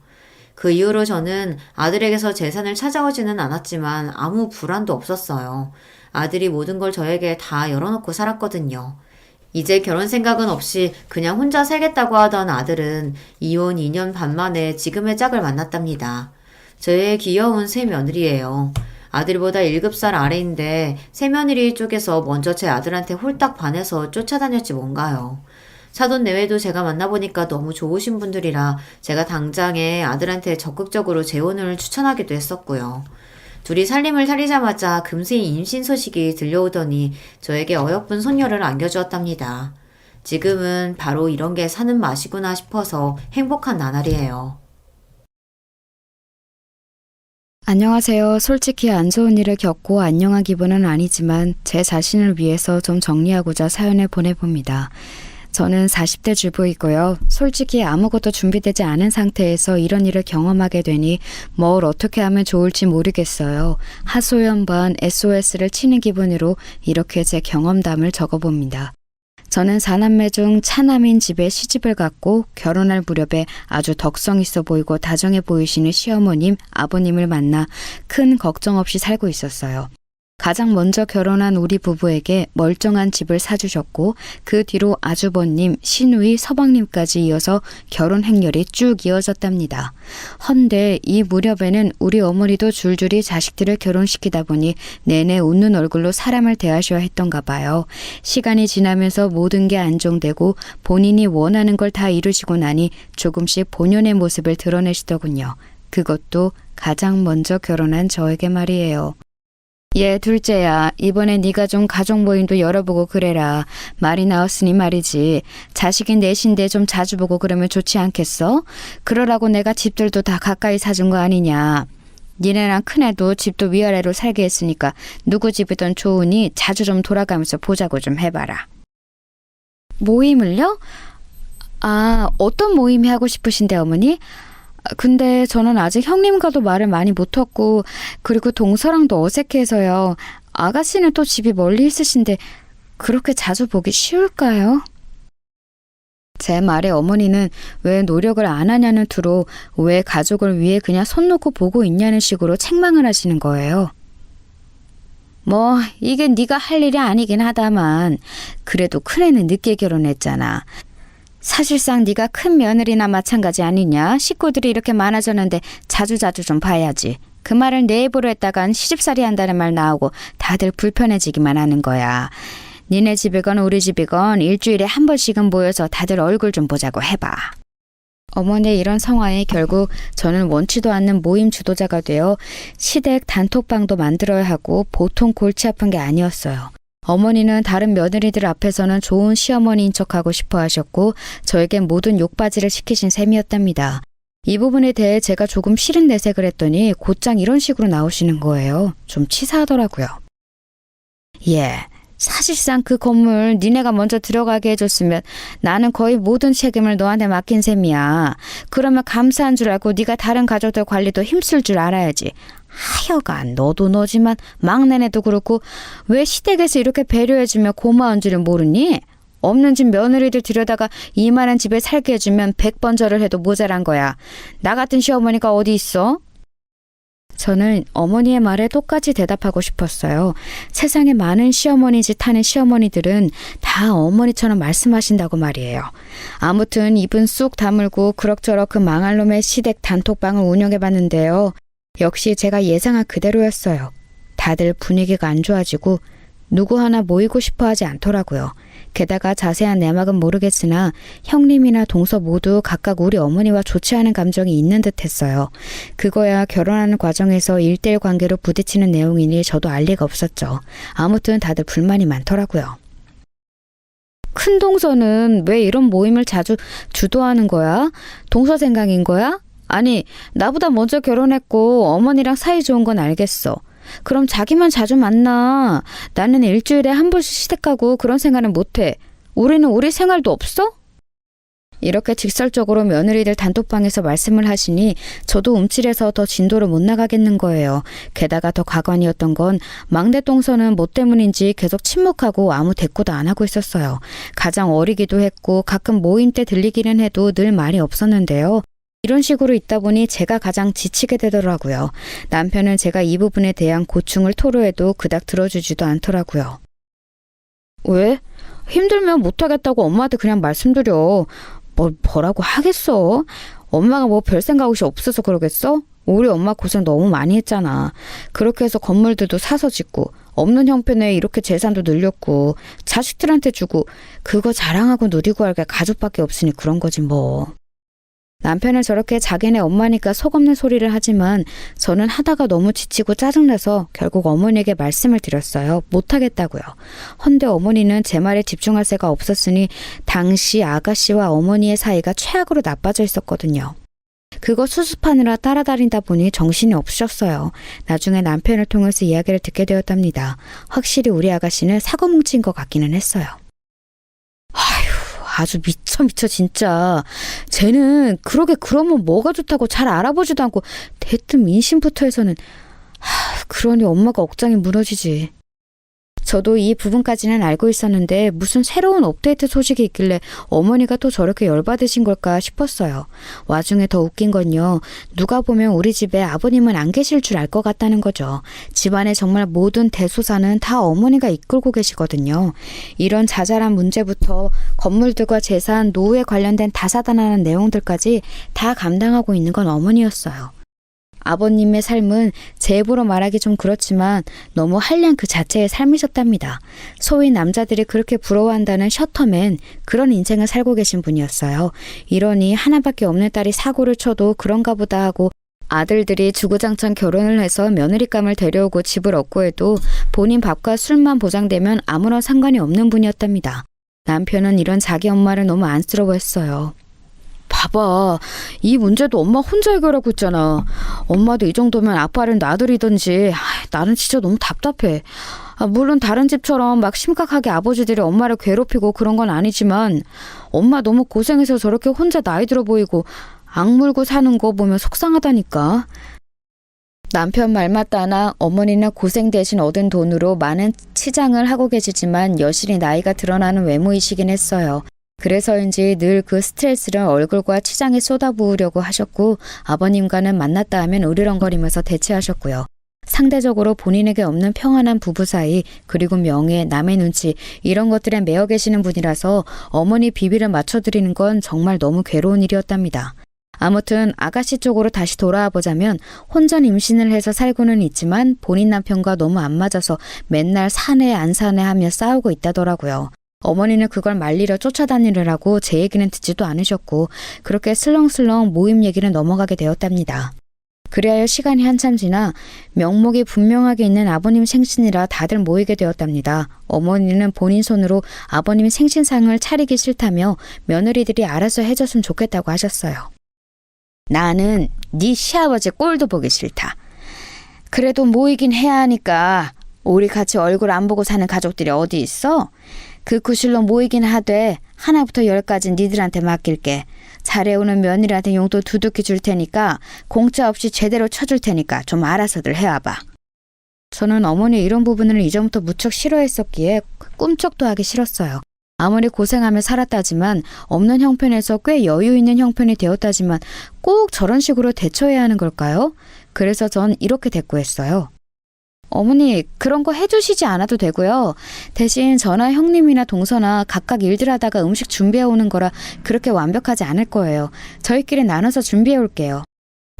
[SPEAKER 1] 그 이후로 저는 아들에게서 재산을 찾아오지는 않았지만 아무 불안도 없었어요. 아들이 모든 걸 저에게 다 열어놓고 살았거든요. 이제 결혼 생각은 없이 그냥 혼자 살겠다고 하던 아들은 이혼 2년 반 만에 지금의 짝을 만났답니다. 저의 귀여운 새 며느리예요. 아들보다 1급살 아래인데 새 며느리 쪽에서 먼저 제 아들한테 홀딱 반해서 쫓아다녔지 뭔가요. 사돈 내외도 제가 만나보니까 너무 좋으신 분들이라 제가 당장에 아들한테 적극적으로 재혼을 추천하기도 했었고요. 둘이 살림을 차리자마자 금세 임신 소식이 들려오더니 저에게 어여쁜 손녀를 안겨주었답니다. 지금은 바로 이런 게 사는 맛이구나 싶어서 행복한 나날이에요.
[SPEAKER 2] 안녕하세요. 솔직히 안 좋은 일을 겪고 안녕한 기분은 아니지만 제 자신을 위해서 좀 정리하고자 사연을 보내봅니다. 저는 40대 주부이고요. 솔직히 아무것도 준비되지 않은 상태에서 이런 일을 경험하게 되니 뭘 어떻게 하면 좋을지 모르겠어요. 하소연 반 SOS를 치는 기분으로 이렇게 제 경험담을 적어봅니다. 저는 4남매 중 차남인 집에 시집을 갔고 결혼할 무렵에 아주 덕성 있어 보이고 다정해 보이시는 시어머님, 아버님을 만나 큰 걱정 없이 살고 있었어요. 가장 먼저 결혼한 우리 부부에게 멀쩡한 집을 사주셨고 그 뒤로 아주버님, 시누이, 서방님까지 이어서 결혼 행렬이 쭉 이어졌답니다. 헌데 이 무렵에는 우리 어머니도 줄줄이 자식들을 결혼시키다 보니 내내 웃는 얼굴로 사람을 대하셔야 했던가 봐요. 시간이 지나면서 모든 게 안정되고 본인이 원하는 걸 다 이루시고 나니 조금씩 본연의 모습을 드러내시더군요. 그것도 가장 먼저 결혼한 저에게 말이에요. 예, 둘째야, 이번에 네가 좀 가족 모임도 열어보고 그래라. 말이 나왔으니 말이지. 자식이 넷인데 좀 자주 보고 그러면 좋지 않겠어? 그러라고 내가 집들도 다 가까이 사준 거 아니냐. 니네랑 큰애도 집도 위아래로 살게 했으니까 누구 집이든 좋으니 자주 좀 돌아가면서 보자고 좀 해봐라. 모임을요? 아, 어떤 모임이 하고 싶으신데 어머니? 근데 저는 아직 형님과도 말을 많이 못했고 그리고 동서랑도 어색해서요. 아가씨는 또 집이 멀리 있으신데 그렇게 자주 보기 쉬울까요? 제 말에 어머니는 왜 노력을 안 하냐는 투로 왜 가족을 위해 그냥 손 놓고 보고 있냐는 식으로 책망을 하시는 거예요. 뭐 이게 네가 할 일이 아니긴 하다만 그래도 큰애는 늦게 결혼했잖아. 사실상 네가 큰 며느리나 마찬가지 아니냐. 식구들이 이렇게 많아졌는데 자주자주 좀 봐야지. 그 말을 내 입으로 했다간 시집살이 한다는 말 나오고 다들 불편해지기만 하는 거야. 니네 집이건 우리 집이건 일주일에 한 번씩은 모여서 다들 얼굴 좀 보자고 해봐. 어머니의 이런 성화에 결국 저는 원치도 않는 모임 주도자가 되어 시댁 단톡방도 만들어야 하고 보통 골치 아픈 게 아니었어요. 어머니는 다른 며느리들 앞에서는 좋은 시어머니인 척하고 싶어 하셨고 저에겐 모든 욕바지를 시키신 셈이었답니다. 이 부분에 대해 제가 조금 싫은 내색을 했더니 곧장 이런 식으로 나오시는 거예요. 좀 치사하더라고요. 예, 사실상 그 건물 니네가 먼저 들어가게 해줬으면 나는 거의 모든 책임을 너한테 맡긴 셈이야. 그러면 감사한 줄 알고 네가 다른 가족들 관리도 힘쓸 줄 알아야지. 하여간 너도 너지만 막내네도 그렇고 왜 시댁에서 이렇게 배려해주며 고마운 줄은 모르니? 없는 집 며느리들 들여다가 이만한 집에 살게 해주면 100번 절을 해도 모자란 거야. 나 같은 시어머니가 어디 있어? 저는 어머니의 말에 똑같이 대답하고 싶었어요. 세상에 많은 시어머니 짓 하는 시어머니들은 다 어머니처럼 말씀하신다고 말이에요. 아무튼 입은 쑥 다물고 그럭저럭 그 망할 놈의 시댁 단톡방을 운영해봤는데요. 역시 제가 예상한 그대로였어요. 다들 분위기가 안 좋아지고 누구 하나 모이고 싶어 하지 않더라고요. 게다가 자세한 내막은 모르겠으나 형님이나 동서 모두 각각 우리 어머니와 좋지 않은 감정이 있는 듯 했어요. 그거야 결혼하는 과정에서 1:1 관계로 부딪히는 내용이니 저도 알 리가 없었죠. 아무튼 다들 불만이 많더라고요. 큰 동서는 왜 이런 모임을 자주 주도하는 거야? 동서 생각인 거야? 아니, 나보다 먼저 결혼했고 어머니랑 사이 좋은 건 알겠어. 그럼 자기만 자주 만나. 나는 일주일에 한 번씩 시댁 가고 그런 생활은 못해. 우리는 우리 생활도 없어? 이렇게 직설적으로 며느리들 단톡방에서 말씀을 하시니 저도 움찔해서 더 진도를 못 나가겠는 거예요. 게다가 더 가관이었던 건 막내 동서는 뭐 때문인지 계속 침묵하고 아무 대꾸도 안 하고 있었어요. 가장 어리기도 했고 가끔 모임 때 들리기는 해도 늘 말이 없었는데요. 이런 식으로 있다 보니 제가 가장 지치게 되더라고요. 남편은 제가 이 부분에 대한 고충을 토로해도 그닥 들어주지도 않더라고요. 왜? 힘들면 못하겠다고 엄마한테 그냥 말씀드려. 뭐라고 하겠어? 엄마가 뭐 별 생각 없이 없어서 그러겠어? 우리 엄마 고생 너무 많이 했잖아. 그렇게 해서 건물들도 사서 짓고 없는 형편에 이렇게 재산도 늘렸고 자식들한테 주고 그거 자랑하고 누리고 할 게 가족밖에 없으니 그런 거지 뭐. 남편은 저렇게 자기네 엄마니까 속없는 소리를 하지만 저는 하다가 너무 지치고 짜증나서 결국 어머니에게 말씀을 드렸어요. 못하겠다고요. 헌데 어머니는 제 말에 집중할 새가 없었으니 당시 아가씨와 어머니의 사이가 최악으로 나빠져 있었거든요. 그거 수습하느라 따라다니다 보니 정신이 없으셨어요. 나중에 남편을 통해서 이야기를 듣게 되었답니다. 확실히 우리 아가씨는 사고 뭉친 것 같기는 했어요. 아주 미쳐 진짜. 쟤는 그러면 뭐가 좋다고 잘 알아보지도 않고 대뜸 민심부터 해서는 그러니 엄마가 억장이 무너지지. 저도 이 부분까지는 알고 있었는데 무슨 새로운 업데이트 소식이 있길래 어머니가 또 저렇게 열받으신 걸까 싶었어요. 와중에 더 웃긴 건요. 누가 보면 우리 집에 아버님은 안 계실 줄 알 것 같다는 거죠. 집안의 정말 모든 대소사는 다 어머니가 이끌고 계시거든요. 이런 자잘한 문제부터 건물들과 재산, 노후에 관련된 다사다난한 내용들까지 다 감당하고 있는 건 어머니였어요. 아버님의 삶은 제 입으로 말하기 좀 그렇지만 너무 한량 그 자체의 삶이셨답니다. 소위 남자들이 그렇게 부러워한다는 셔터맨, 그런 인생을 살고 계신 분이었어요. 이러니 하나밖에 없는 딸이 사고를 쳐도 그런가 보다 하고 아들들이 주구장창 결혼을 해서 며느리감을 데려오고 집을 얻고 해도 본인 밥과 술만 보장되면 아무런 상관이 없는 분이었답니다. 남편은 이런 자기 엄마를 너무 안쓰러워했어요. 봐봐. 이 문제도 엄마 혼자 해결하고 있잖아. 엄마도 이 정도면 아빠를 놔두리던지. 나는 진짜 너무 답답해. 물론 다른 집처럼 막 심각하게 아버지들이 엄마를 괴롭히고 그런 건 아니지만 엄마 너무 고생해서 저렇게 혼자 나이 들어 보이고 악물고 사는 거 보면 속상하다니까. 남편 말 맞다나 어머니는 고생 대신 얻은 돈으로 많은 치장을 하고 계시지만 여실히 나이가 드러나는 외모이시긴 했어요. 그래서인지 늘 그 스트레스를 얼굴과 치장에 쏟아부으려고 하셨고 아버님과는 만났다 하면 으르렁거리면서 대치하셨고요. 상대적으로 본인에게 없는 평안한 부부 사이 그리고 명예, 남의 눈치 이런 것들에 매여 계시는 분이라서 어머니 비비를 맞춰드리는 건 정말 너무 괴로운 일이었답니다. 아무튼 아가씨 쪽으로 다시 돌아와 보자면 혼전 임신을 해서 살고는 있지만 본인 남편과 너무 안 맞아서 맨날 사내 안 사내 하며 싸우고 있다더라고요. 어머니는 그걸 말리려 쫓아다니느라고 제 얘기는 듣지도 않으셨고 그렇게 슬렁슬렁 모임 얘기는 넘어가게 되었답니다. 그리하여 시간이 한참 지나 명목이 분명하게 있는 아버님 생신이라 다들 모이게 되었답니다. 어머니는 본인 손으로 아버님 생신상을 차리기 싫다며 며느리들이 알아서 해줬으면 좋겠다고 하셨어요. 나는 네 시아버지 꼴도 보기 싫다. 그래도 모이긴 해야 하니까. 우리 같이 얼굴 안 보고 사는 가족들이 어디 있어? 그 구실로 모이긴 하되 하나부터 10까지 니들한테 맡길게. 잘해오는 며느리한테 용돈 두둑히 줄 테니까 공짜 없이 제대로 쳐줄 테니까 좀 알아서들 해와봐. 저는 어머니 이런 부분을 이전부터 무척 싫어했었기에 꿈쩍도 하기 싫었어요. 아무리 고생하며 살았다지만 없는 형편에서 꽤 여유 있는 형편이 되었다지만 꼭 저런 식으로 대처해야 하는 걸까요? 그래서 전 이렇게 대꾸했어요. 어머니, 그런 거 해주시지 않아도 되고요. 대신 저나 형님이나 동서나 각각 일들 하다가 음식 준비해 오는 거라 그렇게 완벽하지 않을 거예요. 저희끼리 나눠서 준비해 올게요.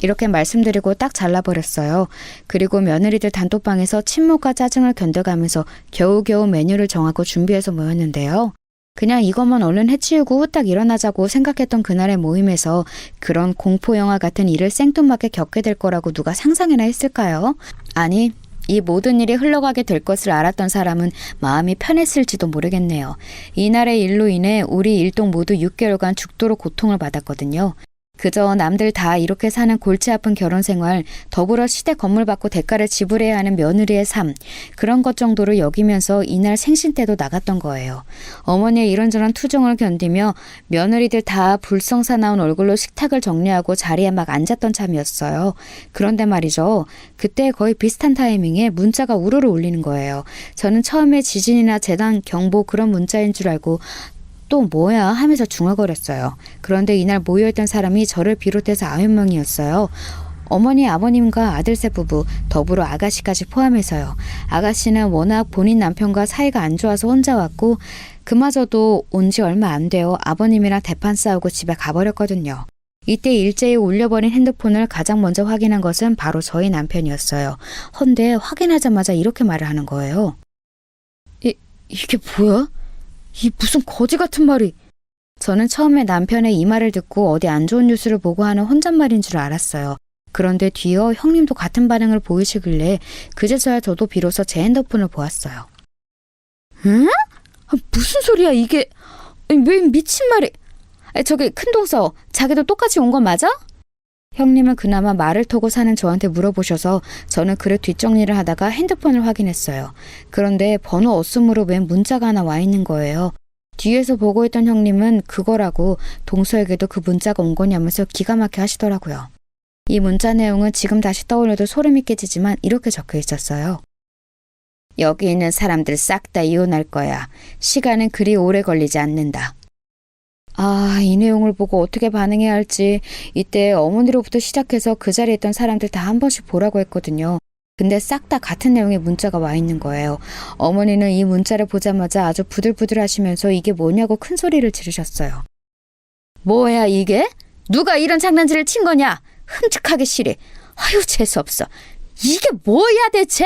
[SPEAKER 2] 이렇게 말씀드리고 딱 잘라버렸어요. 그리고 며느리들 단톡방에서 침묵과 짜증을 견뎌가면서 겨우겨우 메뉴를 정하고 준비해서 모였는데요. 그냥 이것만 얼른 해치우고 후딱 일어나자고 생각했던 그날의 모임에서 그런 공포영화 같은 일을 생뚱맞게 겪게 될 거라고 누가 상상이나 했을까요? 아니, 이 모든 일이 흘러가게 될 것을 알았던 사람은 마음이 편했을지도 모르겠네요. 이날의 일로 인해 우리 일동 모두 6개월간 죽도록 고통을 받았거든요. 그저 남들 다 이렇게 사는 골치 아픈 결혼 생활, 더불어 시댁 건물 받고 대가를 지불해야 하는 며느리의 삶, 그런 것 정도로 여기면서 이날 생신 때도 나갔던 거예요. 어머니의 이런저런 투정을 견디며 며느리들 다 불성사나운 얼굴로 식탁을 정리하고 자리에 막 앉았던 참이었어요. 그런데 말이죠. 그때 거의 비슷한 타이밍에 문자가 우르르 울리는 거예요. 저는 처음에 지진이나 재난 경보 그런 문자인 줄 알고 또 뭐야 하면서 중얼거렸어요. 그런데 이날 모여있던 사람이 저를 비롯해서 9명이었어요. 어머니, 아버님과 아들 셋 부부, 더불어 아가씨까지 포함해서요. 아가씨는 워낙 본인 남편과 사이가 안 좋아서 혼자 왔고 그마저도 온 지 얼마 안 돼요. 아버님이랑 대판 싸우고 집에 가버렸거든요. 이때 일제히 울려버린 핸드폰을 가장 먼저 확인한 것은 바로 저희 남편이었어요. 헌데 확인하자마자 이렇게 말을 하는 거예요. 이게 뭐야? 이 무슨 거지 같은 말이. 저는 처음에 남편의 이 말을 듣고 어디 안 좋은 뉴스를 보고 하는 혼잣말인 줄 알았어요. 그런데 뒤이어 형님도 같은 반응을 보이시길래 그제서야 저도 비로소 제 핸드폰을 보았어요. 응? 무슨 소리야 이게. 왜 미친 말이. 저기 큰동서, 자기도 똑같이 온 거 맞아? 형님은 그나마 말을 터고 사는 저한테 물어보셔서 저는 그릇 뒷정리를 하다가 핸드폰을 확인했어요. 그런데 번호 없음으로 웬 문자가 하나 와 있는 거예요. 뒤에서 보고 있던 형님은 그거라고 동서에게도 그 문자가 온 거냐면서 기가 막혀 하시더라고요. 이 문자 내용은 지금 다시 떠올려도 소름이 끼치지만 이렇게 적혀 있었어요. 여기 있는 사람들 싹 다 이혼할 거야. 시간은 그리 오래 걸리지 않는다. 이 내용을 보고 어떻게 반응해야 할지 이때 어머니로부터 시작해서 그 자리에 있던 사람들 다 한 번씩 보라고 했거든요. 근데 싹 다 같은 내용의 문자가 와 있는 거예요. 어머니는 이 문자를 보자마자 아주 부들부들 하시면서 이게 뭐냐고 큰 소리를 지르셨어요. 뭐야 이게? 누가 이런 장난질을 친 거냐? 흠측하기 싫이. 아유 재수없어. 이게 뭐야 대체?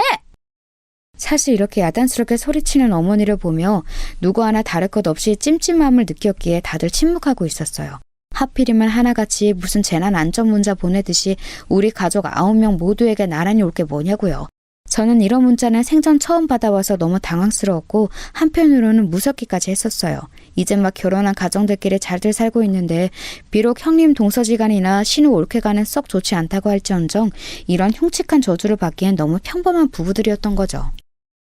[SPEAKER 2] 사실 이렇게 야단스럽게 소리치는 어머니를 보며 누구 하나 다를 것 없이 찜찜함을 느꼈기에 다들 침묵하고 있었어요. 하필이면 하나같이 무슨 재난 안전 문자 보내듯이 우리 가족 9명 모두에게 나란히 올 게 뭐냐고요. 저는 이런 문자는 생전 처음 받아와서 너무 당황스러웠고 한편으로는 무섭기까지 했었어요. 이제 막 결혼한 가정들끼리 잘들 살고 있는데 비록 형님 동서지간이나 신우 올케가는 썩 좋지 않다고 할지언정 이런 흉측한 저주를 받기엔 너무 평범한 부부들이었던 거죠.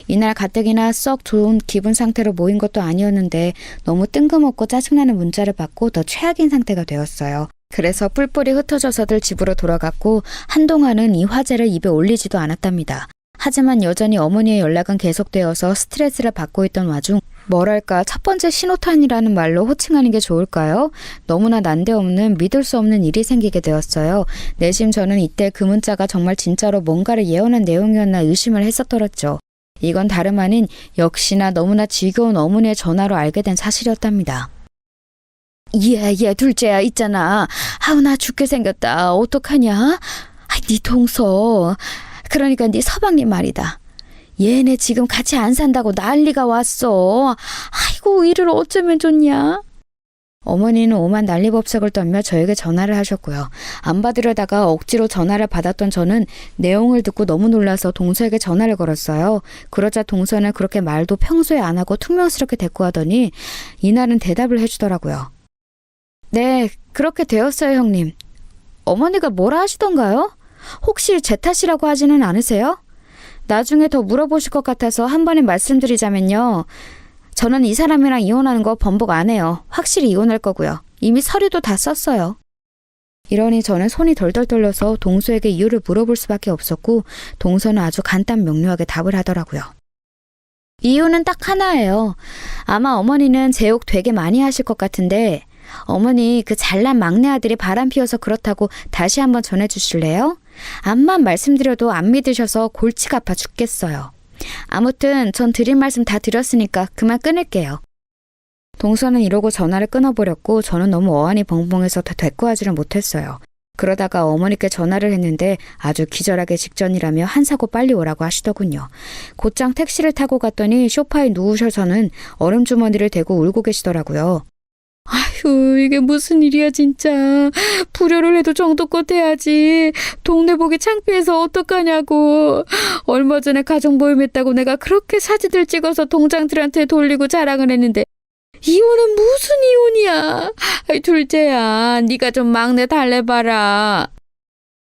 [SPEAKER 2] 이날 가뜩이나 썩 좋은 기분 상태로 모인 것도 아니었는데 너무 뜬금없고 짜증나는 문자를 받고 더 최악인 상태가 되었어요. 그래서 뿔뿔이 흩어져서들 집으로 돌아갔고 한동안은 이 화제를 입에 올리지도 않았답니다. 하지만 여전히 어머니의 연락은 계속되어서 스트레스를 받고 있던 와중 뭐랄까 첫 번째 신호탄이라는 말로 호칭하는 게 좋을까요? 너무나 난데없는 믿을 수 없는 일이 생기게 되었어요. 내심 저는 이때 그 문자가 정말 진짜로 뭔가를 예언한 내용이었나 의심을 했었더랬죠. 이건 다름 아닌 역시나 너무나 지겨운 어머니의 전화로 알게 된 사실이었답니다. 얘 둘째야 있잖아. 아우 나 죽게 생겼다. 어떡하냐? 네 동서. 그러니까 네 서방님 말이다. 얘네 지금 같이 안 산다고 난리가 왔어. 아이고 이를 어쩌면 좋냐? 어머니는 오만 난리법석을 떨며 저에게 전화를 하셨고요. 안 받으려다가 억지로 전화를 받았던 저는 내용을 듣고 너무 놀라서 동서에게 전화를 걸었어요. 그러자 동서는 그렇게 말도 평소에 안 하고 퉁명스럽게 대꾸하더니 이날은 대답을 해주더라고요. 네, 그렇게 되었어요 형님. 어머니가 뭐라 하시던가요? 혹시 제 탓이라고 하지는 않으세요? 나중에 더 물어보실 것 같아서 한 번에 말씀드리자면요. 저는 이 사람이랑 이혼하는 거 번복 안 해요. 확실히 이혼할 거고요. 이미 서류도 다 썼어요. 이러니 저는 손이 덜덜 떨려서 동서에게 이유를 물어볼 수밖에 없었고 동서는 아주 간단 명료하게 답을 하더라고요. 이유는 딱 하나예요. 아마 어머니는 제 욕 되게 많이 하실 것 같은데 어머니 그 잘난 막내 아들이 바람 피워서 그렇다고 다시 한번 전해주실래요? 암만 말씀드려도 안 믿으셔서 골치가 아파 죽겠어요. 아무튼 전 드릴 말씀 다 드렸으니까 그만 끊을게요. 동서는 이러고 전화를 끊어버렸고 저는 너무 어안이 벙벙해서 더 대꾸하지를 못했어요. 그러다가 어머니께 전화를 했는데 아주 기절하기 직전이라며 한사고 빨리 오라고 하시더군요. 곧장 택시를 타고 갔더니 소파에 누우셔서는 얼음주머니를 대고 울고 계시더라고요. 아휴, 이게 무슨 일이야 진짜. 불효를 해도 정도껏 해야지. 동네 보기 창피해서 어떡하냐고. 얼마 전에 가정모임했다고 내가 그렇게 사진들 찍어서 동장들한테 돌리고 자랑을 했는데 이혼은 무슨 이혼이야. 아이, 둘째야, 네가 좀 막내 달래봐라.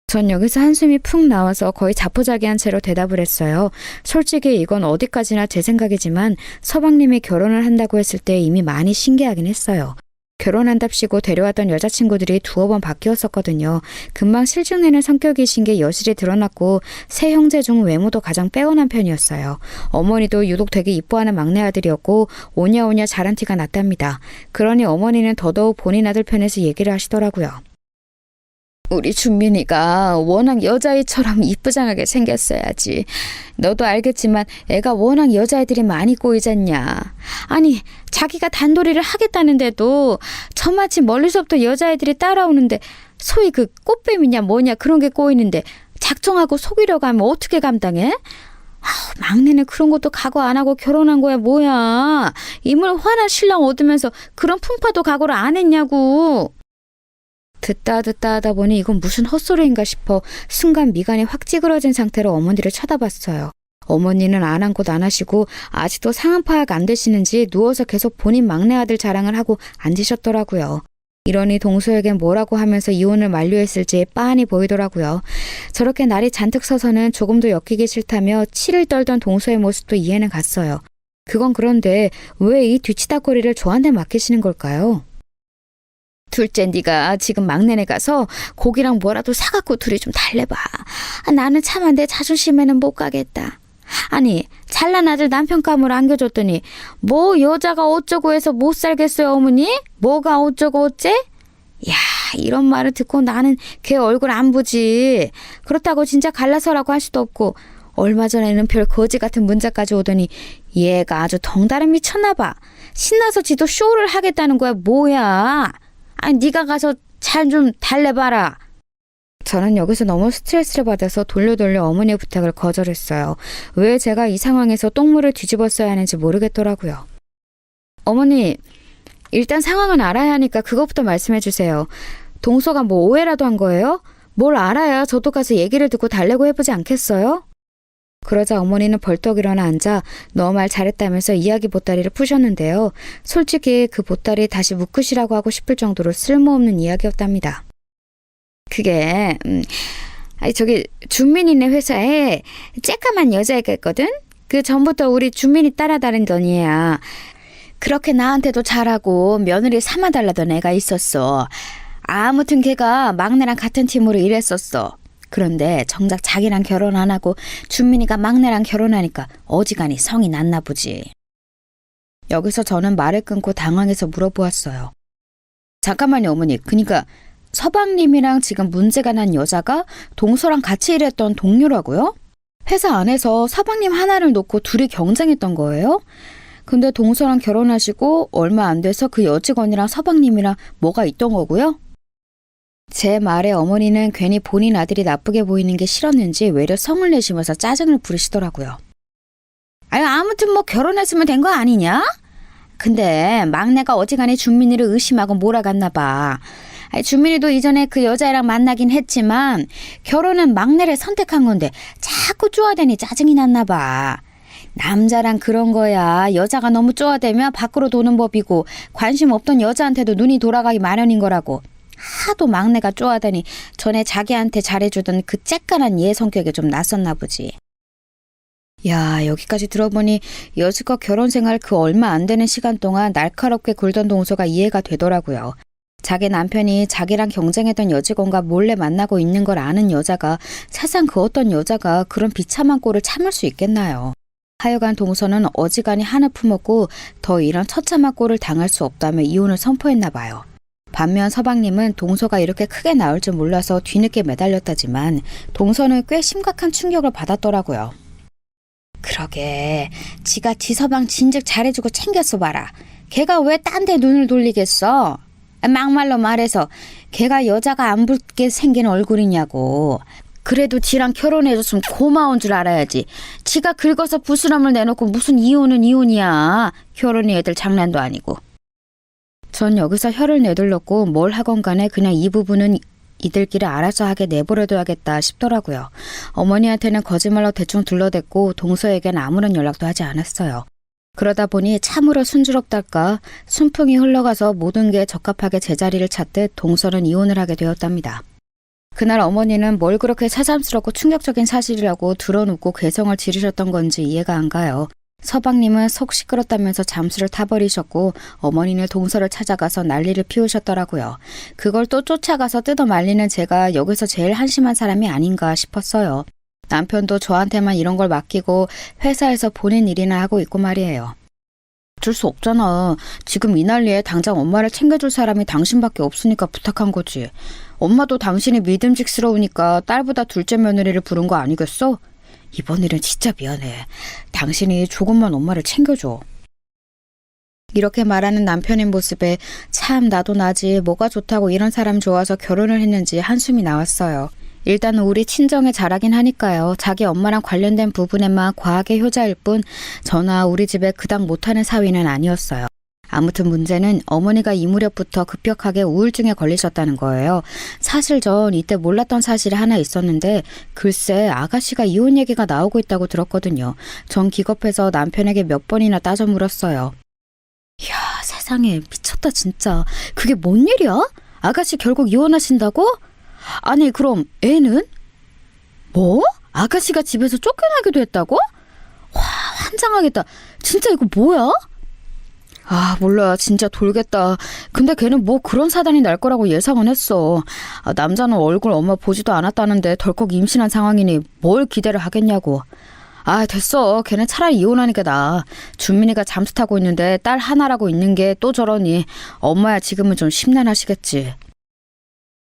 [SPEAKER 2] 전 여기서 한숨이 푹 나와서 거의 자포자기한 채로 대답을 했어요. 솔직히 이건 어디까지나 제 생각이지만 서방님이 결혼을 한다고 했을 때 이미 많이 신기하긴 했어요. 결혼한답시고 데려왔던 여자친구들이 두어 번 바뀌었었거든요. 금방 실증내는 성격이신 게 여실히 드러났고 세 형제 중 외모도 가장 빼어난 편이었어요. 어머니도 유독 되게 이뻐하는 막내 아들이었고 오냐오냐 잘한 티가 났답니다. 그러니 어머니는 더더욱 본인 아들 편에서 얘기를 하시더라고요. 우리 준민이가 워낙 여자애처럼 이쁘장하게 생겼어야지. 너도 알겠지만 애가 워낙 여자애들이 많이 꼬이잖냐. 아니, 자기가 단돌이를 하겠다는데도 저마치 멀리서부터 여자애들이 따라오는데 소위 그 꽃뱀이냐 뭐냐 그런 게 꼬이는데 작정하고 속이려고 하면 어떻게 감당해? 막내는 그런 것도 각오 안 하고 결혼한 거야 뭐야. 이물 화난 신랑 얻으면서 그런 풍파도 각오를 안 했냐고. 듣다 하다 보니 이건 무슨 헛소리인가 싶어 순간 미간이 확 찌그러진 상태로 어머니를 쳐다봤어요. 어머니는 안 한 곳 안 하시고 아직도 상황 파악 안 되시는지 누워서 계속 본인 막내 아들 자랑을 하고 앉으셨더라고요. 이러니 동서에겐 뭐라고 하면서 이혼을 만류했을지 빤히 보이더라고요. 저렇게 날이 잔뜩 서서는 조금도 엮이기 싫다며 치를 떨던 동서의 모습도 이해는 갔어요. 그건 그런데 왜 이 뒤치다거리를 저한테 맡기시는 걸까요? 둘째, 네가 지금 막내네 가서 고기랑 뭐라도 사갖고 둘이 좀 달래봐. 나는 차마 내 자존심에는 못 가겠다. 아니, 잘난 아들 남편감을 안겨줬더니 뭐 여자가 어쩌고 해서 못 살겠어요 어머니? 뭐가 어쩌고 어째? 야, 이런 말을 듣고 나는 걔 얼굴 안 보지. 그렇다고 진짜 갈라서라고 할 수도 없고 얼마 전에는 별 거지 같은 문자까지 오더니 얘가 아주 덩달아 미쳤나 봐. 신나서 지도 쇼를 하겠다는 거야 뭐야. 아니, 네가 가서 잘 좀 달래봐라. 저는 여기서 너무 스트레스를 받아서 돌려 어머니의 부탁을 거절했어요. 왜 제가 이 상황에서 똥물을 뒤집어 써야 하는지 모르겠더라고요. 어머니, 일단 상황은 알아야 하니까 그것부터 말씀해 주세요. 동서가 뭐 오해라도 한 거예요? 뭘 알아야 저도 가서 얘기를 듣고 달래고 해보지 않겠어요? 그러자 어머니는 벌떡 일어나 앉아 너 말 잘했다면서 이야기 보따리를 푸셨는데요. 솔직히 그 보따리 다시 묶으시라고 하고 싶을 정도로 쓸모없는 이야기였답니다. 그게 저기 준민이네 회사에 쬐까만 여자애가 있거든? 그 전부터 우리 준민이 따라다니던 애야. 그렇게 나한테도 잘하고 며느리 삼아달라던 애가 있었어. 아무튼 걔가 막내랑 같은 팀으로 일했었어. 그런데 정작 자기랑 결혼 안 하고 준민이가 막내랑 결혼하니까 어지간히 성이 났나 보지. 여기서 저는 말을 끊고 당황해서 물어보았어요. 잠깐만요 어머니. 그러니까 서방님이랑 지금 문제가 난 여자가 동서랑 같이 일했던 동료라고요? 회사 안에서 서방님 하나를 놓고 둘이 경쟁했던 거예요? 근데 동서랑 결혼하시고 얼마 안 돼서 그 여직원이랑 서방님이랑 뭐가 있던 거고요? 제 말에 어머니는 괜히 본인 아들이 나쁘게 보이는 게 싫었는지 외려 성을 내시면서 짜증을 부리시더라고요. 아무튼 뭐 결혼했으면 된 거 아니냐? 근데 막내가 어지간히 준민이를 의심하고 몰아갔나 봐. 준민이도 이전에 그 여자애랑 만나긴 했지만 결혼은 막내를 선택한 건데 자꾸 쪼아대니 짜증이 났나 봐. 남자랑 그런 거야. 여자가 너무 쪼아대면 밖으로 도는 법이고 관심 없던 여자한테도 눈이 돌아가기 마련인 거라고. 하도 막내가 쪼아대니 전에 자기한테 잘해주던 그 쬐깐한 얘 성격에 좀 낯섰나 보지. 야, 여기까지 들어보니 여지껏 결혼 생활 그 얼마 안 되는 시간 동안 날카롭게 굴던 동서가 이해가 되더라고요. 자기 남편이 자기랑 경쟁했던 여직원과 몰래 만나고 있는 걸 아는 여자가 세상 그 어떤 여자가 그런 비참한 꼴을 참을 수 있겠나요. 하여간 동서는 어지간히 한을 품었고 더 이런 처참한 꼴을 당할 수 없다며 이혼을 선포했나 봐요. 반면 서방님은 동서가 이렇게 크게 나올 줄 몰라서 뒤늦게 매달렸다지만 동서는 꽤 심각한 충격을 받았더라고요. 그러게, 지가 지서방 진즉 잘해주고 챙겼어 봐라. 걔가 왜 딴 데 눈을 돌리겠어? 막말로 말해서 걔가 여자가 안 붙게 생긴 얼굴이냐고. 그래도 지랑 결혼해줬으면 고마운 줄 알아야지. 지가 긁어서 부스럼을 내놓고 무슨 이혼은 이혼이야. 결혼이 애들 장난도 아니고. 전 여기서 혀를 내둘렀고 뭘 하건 간에 그냥 이 부분은 이들끼리 알아서 하게 내버려둬야겠다 싶더라고요. 어머니한테는 거짓말로 대충 둘러댔고 동서에겐 아무런 연락도 하지 않았어요. 그러다 보니 참으로 순조롭달까 순풍이 흘러가서 모든 게 적합하게 제자리를 찾듯 동서는 이혼을 하게 되었답니다. 그날 어머니는 뭘 그렇게 새삼스럽고 충격적인 사실이라고 드러눕고 괴성을 지르셨던 건지 이해가 안 가요. 서방님은 속 시끄럽다면서 잠수를 타버리셨고 어머니는 동서를 찾아가서 난리를 피우셨더라고요. 그걸 또 쫓아가서 뜯어 말리는 제가 여기서 제일 한심한 사람이 아닌가 싶었어요. 남편도 저한테만 이런 걸 맡기고 회사에서 본인 일이나 하고 있고 말이에요. 어쩔 수 없잖아. 지금 이 난리에 당장 엄마를 챙겨줄 사람이 당신밖에 없으니까 부탁한 거지. 엄마도 당신이 믿음직스러우니까 딸보다 둘째 며느리를 부른 거 아니겠어? 이번 일은 진짜 미안해. 당신이 조금만 엄마를 챙겨줘. 이렇게 말하는 남편의 모습에 참 나도 나지 뭐가 좋다고 이런 사람 좋아서 결혼을 했는지 한숨이 나왔어요. 일단 우리 친정에 잘하긴 하니까요. 자기 엄마랑 관련된 부분에만 과하게 효자일 뿐 저나 우리 집에 그닥 못하는 사위는 아니었어요. 아무튼 문제는 어머니가 이 무렵부터 급격하게 우울증에 걸리셨다는 거예요. 사실 전 이때 몰랐던 사실이 하나 있었는데 글쎄 아가씨가 이혼 얘기가 나오고 있다고 들었거든요. 전 기겁해서 남편에게 몇 번이나 따져 물었어요. 이야 세상에 미쳤다 진짜. 그게 뭔 일이야? 아가씨 결국 이혼하신다고? 아니 그럼 애는? 뭐? 아가씨가 집에서 쫓겨나기도 했다고? 와 환장하겠다. 진짜 이거 뭐야? 아 몰라 진짜 돌겠다. 근데 걔는 뭐 그런 사단이 날 거라고 예상은 했어. 남자는 얼굴 엄마 보지도 않았다는데 덜컥 임신한 상황이니 뭘 기대를 하겠냐고. 아 됐어. 걔는 차라리 이혼하는 게 나아. 준민이가 잠수 타고 있는데 딸 하나라고 있는 게 또 저러니 엄마야 지금은 좀 심란하시겠지.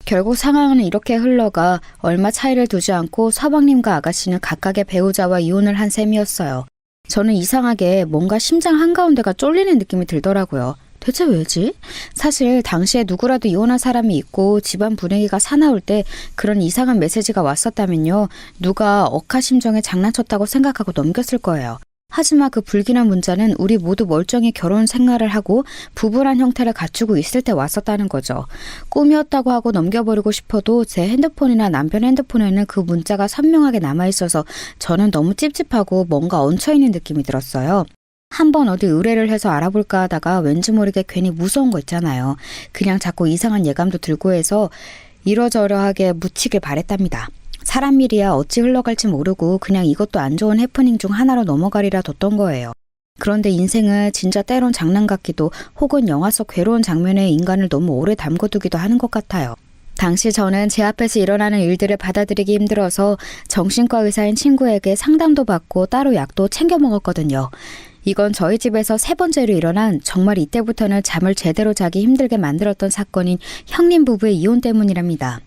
[SPEAKER 2] 결국 상황은 이렇게 흘러가 얼마 차이를 두지 않고 서방님과 아가씨는 각각의 배우자와 이혼을 한 셈이었어요. 저는 이상하게 뭔가 심장 한가운데가 쫄리는 느낌이 들더라고요. 대체 왜지? 사실 당시에 누구라도 이혼한 사람이 있고 집안 분위기가 사나울 때 그런 이상한 메시지가 왔었다면요. 누가 억하심정에 장난쳤다고 생각하고 넘겼을 거예요. 하지만 그 불길한 문자는 우리 모두 멀쩡히 결혼 생활을 하고 부부란 형태를 갖추고 있을 때 왔었다는 거죠. 꿈이었다고 하고 넘겨버리고 싶어도 제 핸드폰이나 남편 핸드폰에는 그 문자가 선명하게 남아있어서 저는 너무 찝찝하고 뭔가 얹혀있는 느낌이 들었어요. 한번 어디 의뢰를 해서 알아볼까 하다가 왠지 모르게 괜히 무서운 거 있잖아요. 그냥 자꾸 이상한 예감도 들고 해서 이러저러하게 묻히길 바랬답니다. 사람 일이야 어찌 흘러갈지 모르고 그냥 이것도 안 좋은 해프닝 중 하나로 넘어가리라 뒀던 거예요. 그런데 인생은 진짜 때론 장난 같기도 혹은 영화 속 괴로운 장면에 인간을 너무 오래 담궈두기도 하는 것 같아요. 당시 저는 제 앞에서 일어나는 일들을 받아들이기 힘들어서 정신과 의사인 친구에게 상담도 받고 따로 약도 챙겨 먹었거든요. 이건 저희 집에서 세 번째로 일어난 정말 이때부터는 잠을 제대로 자기 힘들게 만들었던 사건인 형님 부부의 이혼 때문이랍니다.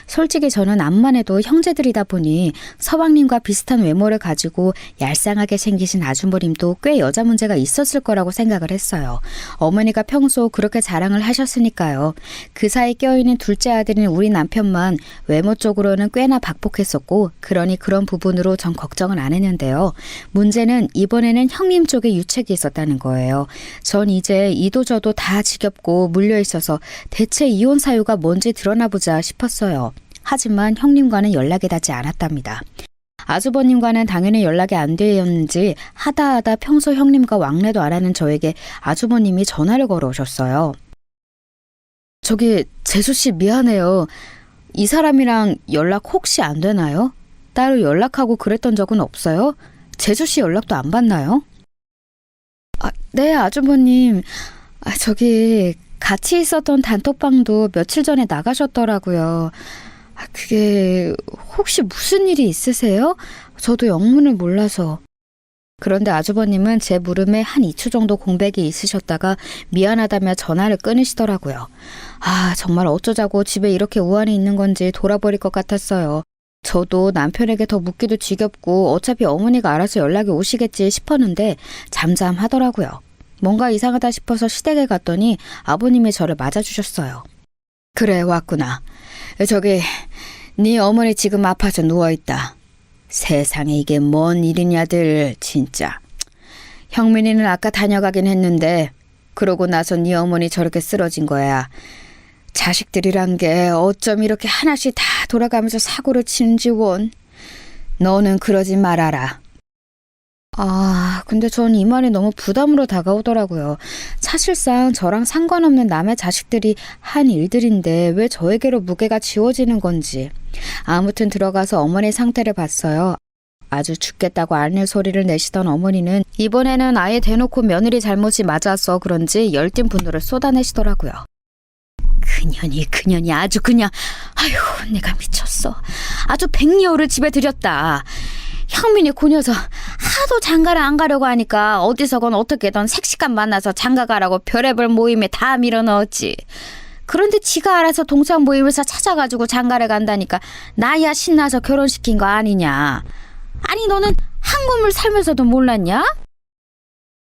[SPEAKER 2] 솔직히 저는 암만 해도 형제들이다 보니 서방님과 비슷한 외모를 가지고 얄쌍하게 생기신 아주버님도 꽤 여자 문제가 있었을 거라고 생각을 했어요. 어머니가 평소 그렇게 자랑을 하셨으니까요. 그 사이 껴있는 둘째 아들인 우리 남편만 외모 쪽으로는 꽤나 박복했었고 그러니 그런 부분으로 전 걱정은 안 했는데요. 문제는 이번에는 형님 쪽에 유책이 있었다는 거예요. 전 이제 이도저도 다 지겹고 물려있어서 대체 이혼 사유가 뭔지 드러나보자 싶었어요. 하지만 형님과는 연락이 닿지 않았답니다. 아주버님과는 당연히 연락이 안 되었는지 하다하다 평소 형님과 왕래도 안 하는 저에게 아주버님이 전화를 걸어오셨어요. 저기 재수씨 미안해요. 이 사람이랑 연락 혹시 안 되나요? 따로 연락하고 그랬던 적은 없어요? 재수씨 연락도 안 받나요? 네 아주버님. 저기 같이 있었던 단톡방도 며칠 전에 나가셨더라고요. 그게 혹시 무슨 일이 있으세요? 저도 영문을 몰라서. 그런데 아주버님은 제 물음에 한 2초 정도 공백이 있으셨다가 미안하다며 전화를 끊으시더라고요. 정말 어쩌자고 집에 이렇게 우환이 있는 건지 돌아버릴 것 같았어요. 저도 남편에게 더 묻기도 지겹고 어차피 어머니가 알아서 연락이 오시겠지 싶었는데 잠잠하더라고요. 뭔가 이상하다 싶어서 시댁에 갔더니 아버님이 저를 맞아주셨어요. 그래, 왔구나. 저기 네 어머니 지금 아파서 누워있다. 세상에 이게 뭔 일이냐들 진짜. 형민이는 아까 다녀가긴 했는데 그러고 나서 네 어머니 저렇게 쓰러진 거야. 자식들이란 게 어쩜 이렇게 하나씩 다 돌아가면서 사고를 치는지 원. 너는 그러지 말아라. 근데 전 이 말이 너무 부담으로 다가오더라고요. 사실상 저랑 상관없는 남의 자식들이 한 일들인데 왜 저에게로 무게가 지워지는 건지. 아무튼 들어가서 어머니 상태를 봤어요. 아주 죽겠다고 앓는 소리를 내시던 어머니는 이번에는 아예 대놓고 며느리 잘못이 맞아서 그런지 열띤 분노를 쏟아내시더라고요. 그년이 아주 그냥 아휴 내가 미쳤어. 아주 백리호를 집에 들였다. 형민이 고녀서 하도 장가를 안 가려고 하니까 어디서건 어떻게든 색시간 만나서 장가 가라고 별의별 모임에 다 밀어넣었지. 그런데 지가 알아서 동창 모임에서 찾아가지고 장가를 간다니까 나야 신나서 결혼시킨 거 아니냐. 아니 너는 한 건물 살면서도 몰랐냐?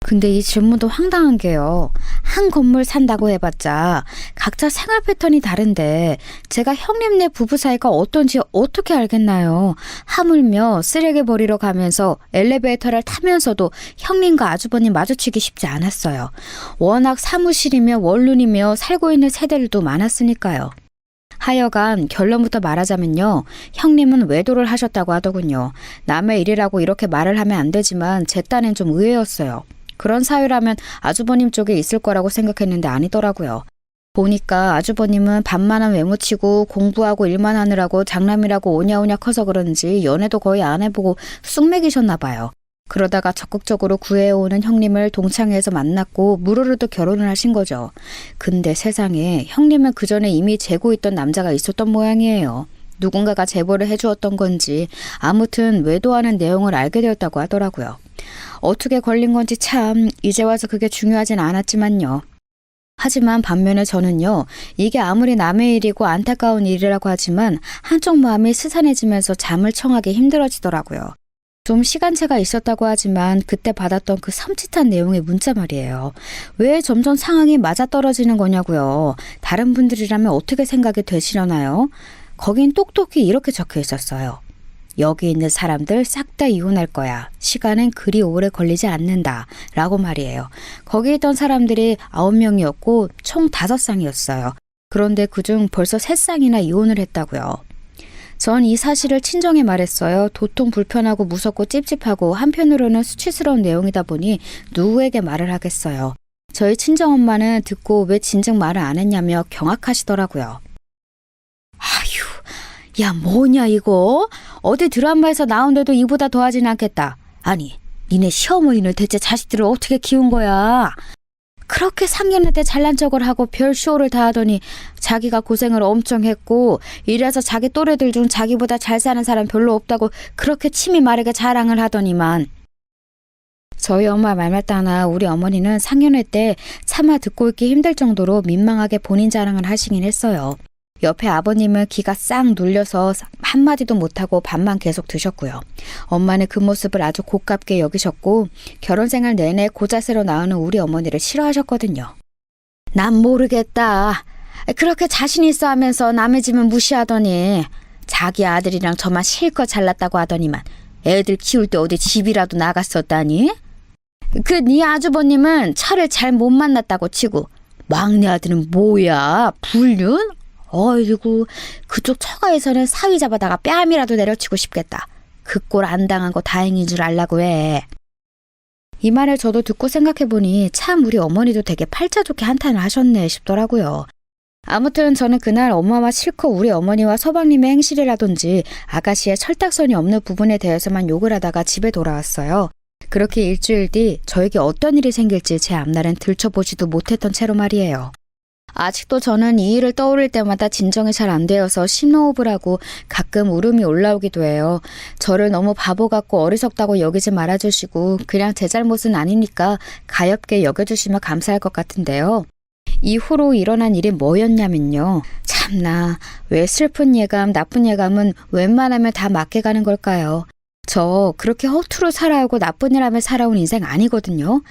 [SPEAKER 2] 근데 이 질문도 황당한 게요. 한 건물 산다고 해봤자 각자 생활 패턴이 다른데 제가 형님네 부부 사이가 어떤지 어떻게 알겠나요? 하물며 쓰레기 버리러 가면서 엘리베이터를 타면서도 형님과 아주버님 마주치기 쉽지 않았어요. 워낙 사무실이며 원룸이며 살고 있는 세대들도 많았으니까요. 하여간 결론부터 말하자면요. 형님은 외도를 하셨다고 하더군요. 남의 일이라고 이렇게 말을 하면 안 되지만 제 딴엔 좀 의외였어요. 그런 사유라면 아주버님 쪽에 있을 거라고 생각했는데 아니더라고요. 보니까 아주버님은 밥만은 외모치고 공부하고 일만 하느라고 장남이라고 오냐오냐 커서 그런지 연애도 거의 안 해보고 쑥 먹이셨나 봐요. 그러다가 적극적으로 구해오는 형님을 동창회에서 만났고 무르르도 결혼을 하신 거죠. 근데 세상에 형님은 그전에 이미 재고 있던 남자가 있었던 모양이에요. 누군가가 제보를 해주었던 건지 아무튼 외도하는 내용을 알게 되었다고 하더라고요. 어떻게 걸린 건지 참 이제 와서 그게 중요하진 않았지만요. 하지만 반면에 저는요. 이게 아무리 남의 일이고 안타까운 일이라고 하지만 한쪽 마음이 스산해지면서 잠을 청하기 힘들어지더라고요. 좀 시간차가 있었다고 하지만 그때 받았던 그 섬찟한 내용의 문자 말이에요. 왜 점점 상황이 맞아떨어지는 거냐고요. 다른 분들이라면 어떻게 생각이 되시려나요? 거긴 똑똑히 이렇게 적혀 있었어요. 여기 있는 사람들 싹 다 이혼할 거야. 시간은 그리 오래 걸리지 않는다. 라고 말이에요. 거기 있던 사람들이 9명이었고 총 5쌍이었어요. 그런데 그중 벌써 3쌍이나 이혼을 했다고요. 전 이 사실을 친정에 말했어요. 도통 불편하고 무섭고 찝찝하고 한편으로는 수치스러운 내용이다 보니 누구에게 말을 하겠어요. 저희 친정엄마는 듣고 왜 진즉 말을 안 했냐며 경악하시더라고요. 아휴, 야 뭐냐 이거? 어디 드라마에서 나온데도 이보다 더하진 않겠다. 아니, 니네 시어머니는 대체 자식들을 어떻게 키운 거야? 그렇게 상견례 때 잘난 척을 하고 별 쇼를 다 하더니 자기가 고생을 엄청 했고 이래서 자기 또래들 중 자기보다 잘 사는 사람 별로 없다고 그렇게 침이 마르게 자랑을 하더니만. 저희 엄마 말마따나 우리 어머니는 상견례 때 차마 듣고 있기 힘들 정도로 민망하게 본인 자랑을 하시긴 했어요. 옆에 아버님은 기가 싹 눌려서 한마디도 못하고 밥만 계속 드셨고요. 엄마는 그 모습을 아주 고깝게 여기셨고 결혼생활 내내 고자세로 나오는 우리 어머니를 싫어하셨거든요. 난 모르겠다. 그렇게 자신 있어 하면서 남의 집은 무시하더니 자기 아들이랑 저만 실컷 잘났다고 하더니만 애들 키울 때 어디 집이라도 나갔었다니? 그 네 아주버님은 차를 잘 못 만났다고 치고 막내 아들은 뭐야? 불륜? 어이구, 그쪽 처가에서는 사위 잡아다가 뺨이라도 내려치고 싶겠다. 그 꼴 안 당한 거 다행인 줄 알라고 해. 이 말을 저도 듣고 생각해보니 참 우리 어머니도 되게 팔자 좋게 한탄을 하셨네 싶더라고요. 아무튼 저는 그날 엄마와 실컷 우리 어머니와 서방님의 행실이라든지 아가씨의 철딱선이 없는 부분에 대해서만 욕을 하다가 집에 돌아왔어요. 그렇게 일주일 뒤 저에게 어떤 일이 생길지 제 앞날은 들춰보지도 못했던 채로 말이에요. 아직도 저는 이 일을 떠올릴 때마다 진정이 잘 안 되어서 심호흡을 하고 가끔 울음이 올라오기도 해요. 저를 너무 바보 같고 어리석다고 여기지 말아주시고 그냥 제 잘못은 아니니까 가엽게 여겨주시면 감사할 것 같은데요. 이후로 일어난 일이 뭐였냐면요. 참나, 왜 슬픈 예감, 나쁜 예감은 웬만하면 다 맞게 가는 걸까요? 저 그렇게 허투루 살아오고 나쁜 일 하며 살아온 인생 아니거든요.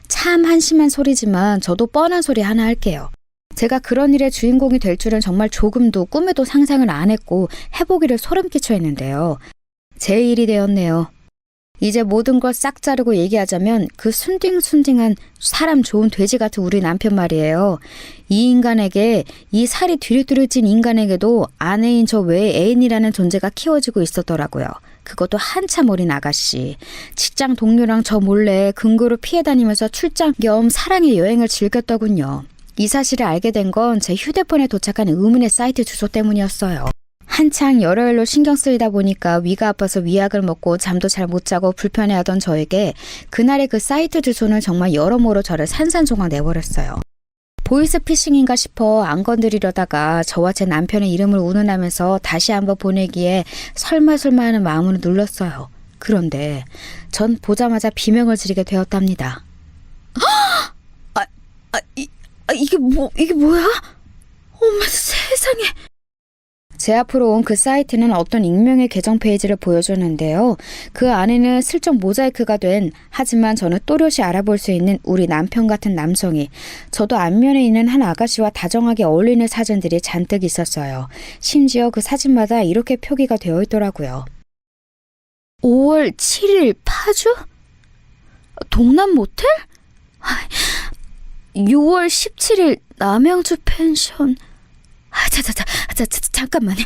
[SPEAKER 2] 참 한심한 소리지만 저도 뻔한 소리 하나 할게요. 제가 그런 일의 주인공이 될 줄은 정말 조금도 꿈에도 상상을 안 했고 해보기를 소름 끼쳐 했는데요. 제 일이 되었네요. 이제 모든 걸 싹 자르고 얘기하자면 그 순딩순딩한 사람 좋은 돼지 같은 우리 남편 말이에요. 이 인간에게, 이 살이 뒤룩뒤룩 찐 인간에게도 아내인 저 외에 애인이라는 존재가 키워지고 있었더라고요. 그것도 한참 어린 아가씨. 직장 동료랑 저 몰래 근거로 피해 다니면서 출장 겸 사랑의 여행을 즐겼더군요. 이 사실을 알게 된 건 제 휴대폰에 도착한 의문의 사이트 주소 때문이었어요. 한창 여러 일로 신경 쓰이다 보니까 위가 아파서 위약을 먹고 잠도 잘 못 자고 불편해하던 저에게 그날의 그 사이트 주소는 정말 여러모로 저를 산산조각 내버렸어요. 보이스피싱인가 싶어 안 건드리려다가 저와 제 남편의 이름을 운운하면서 다시 한번 보내기에 설마 하는 마음으로 눌렀어요. 그런데 전 보자마자 비명을 지르게 되었답니다. 이게 뭐야? 어머 세상에. 제 앞으로 온 그 사이트는 어떤 익명의 계정 페이지를 보여줬는데요. 그 안에는 슬쩍 모자이크가 된, 하지만 저는 또렷이 알아볼 수 있는 우리 남편 같은 남성이, 저도 앞면에 있는 한 아가씨와 다정하게 어울리는 사진들이 잔뜩 있었어요. 심지어 그 사진마다 이렇게 표기가 되어 있더라고요. 5월 7일 파주? 동남 모텔? 6월 17일 남양주 펜션. 잠깐만요.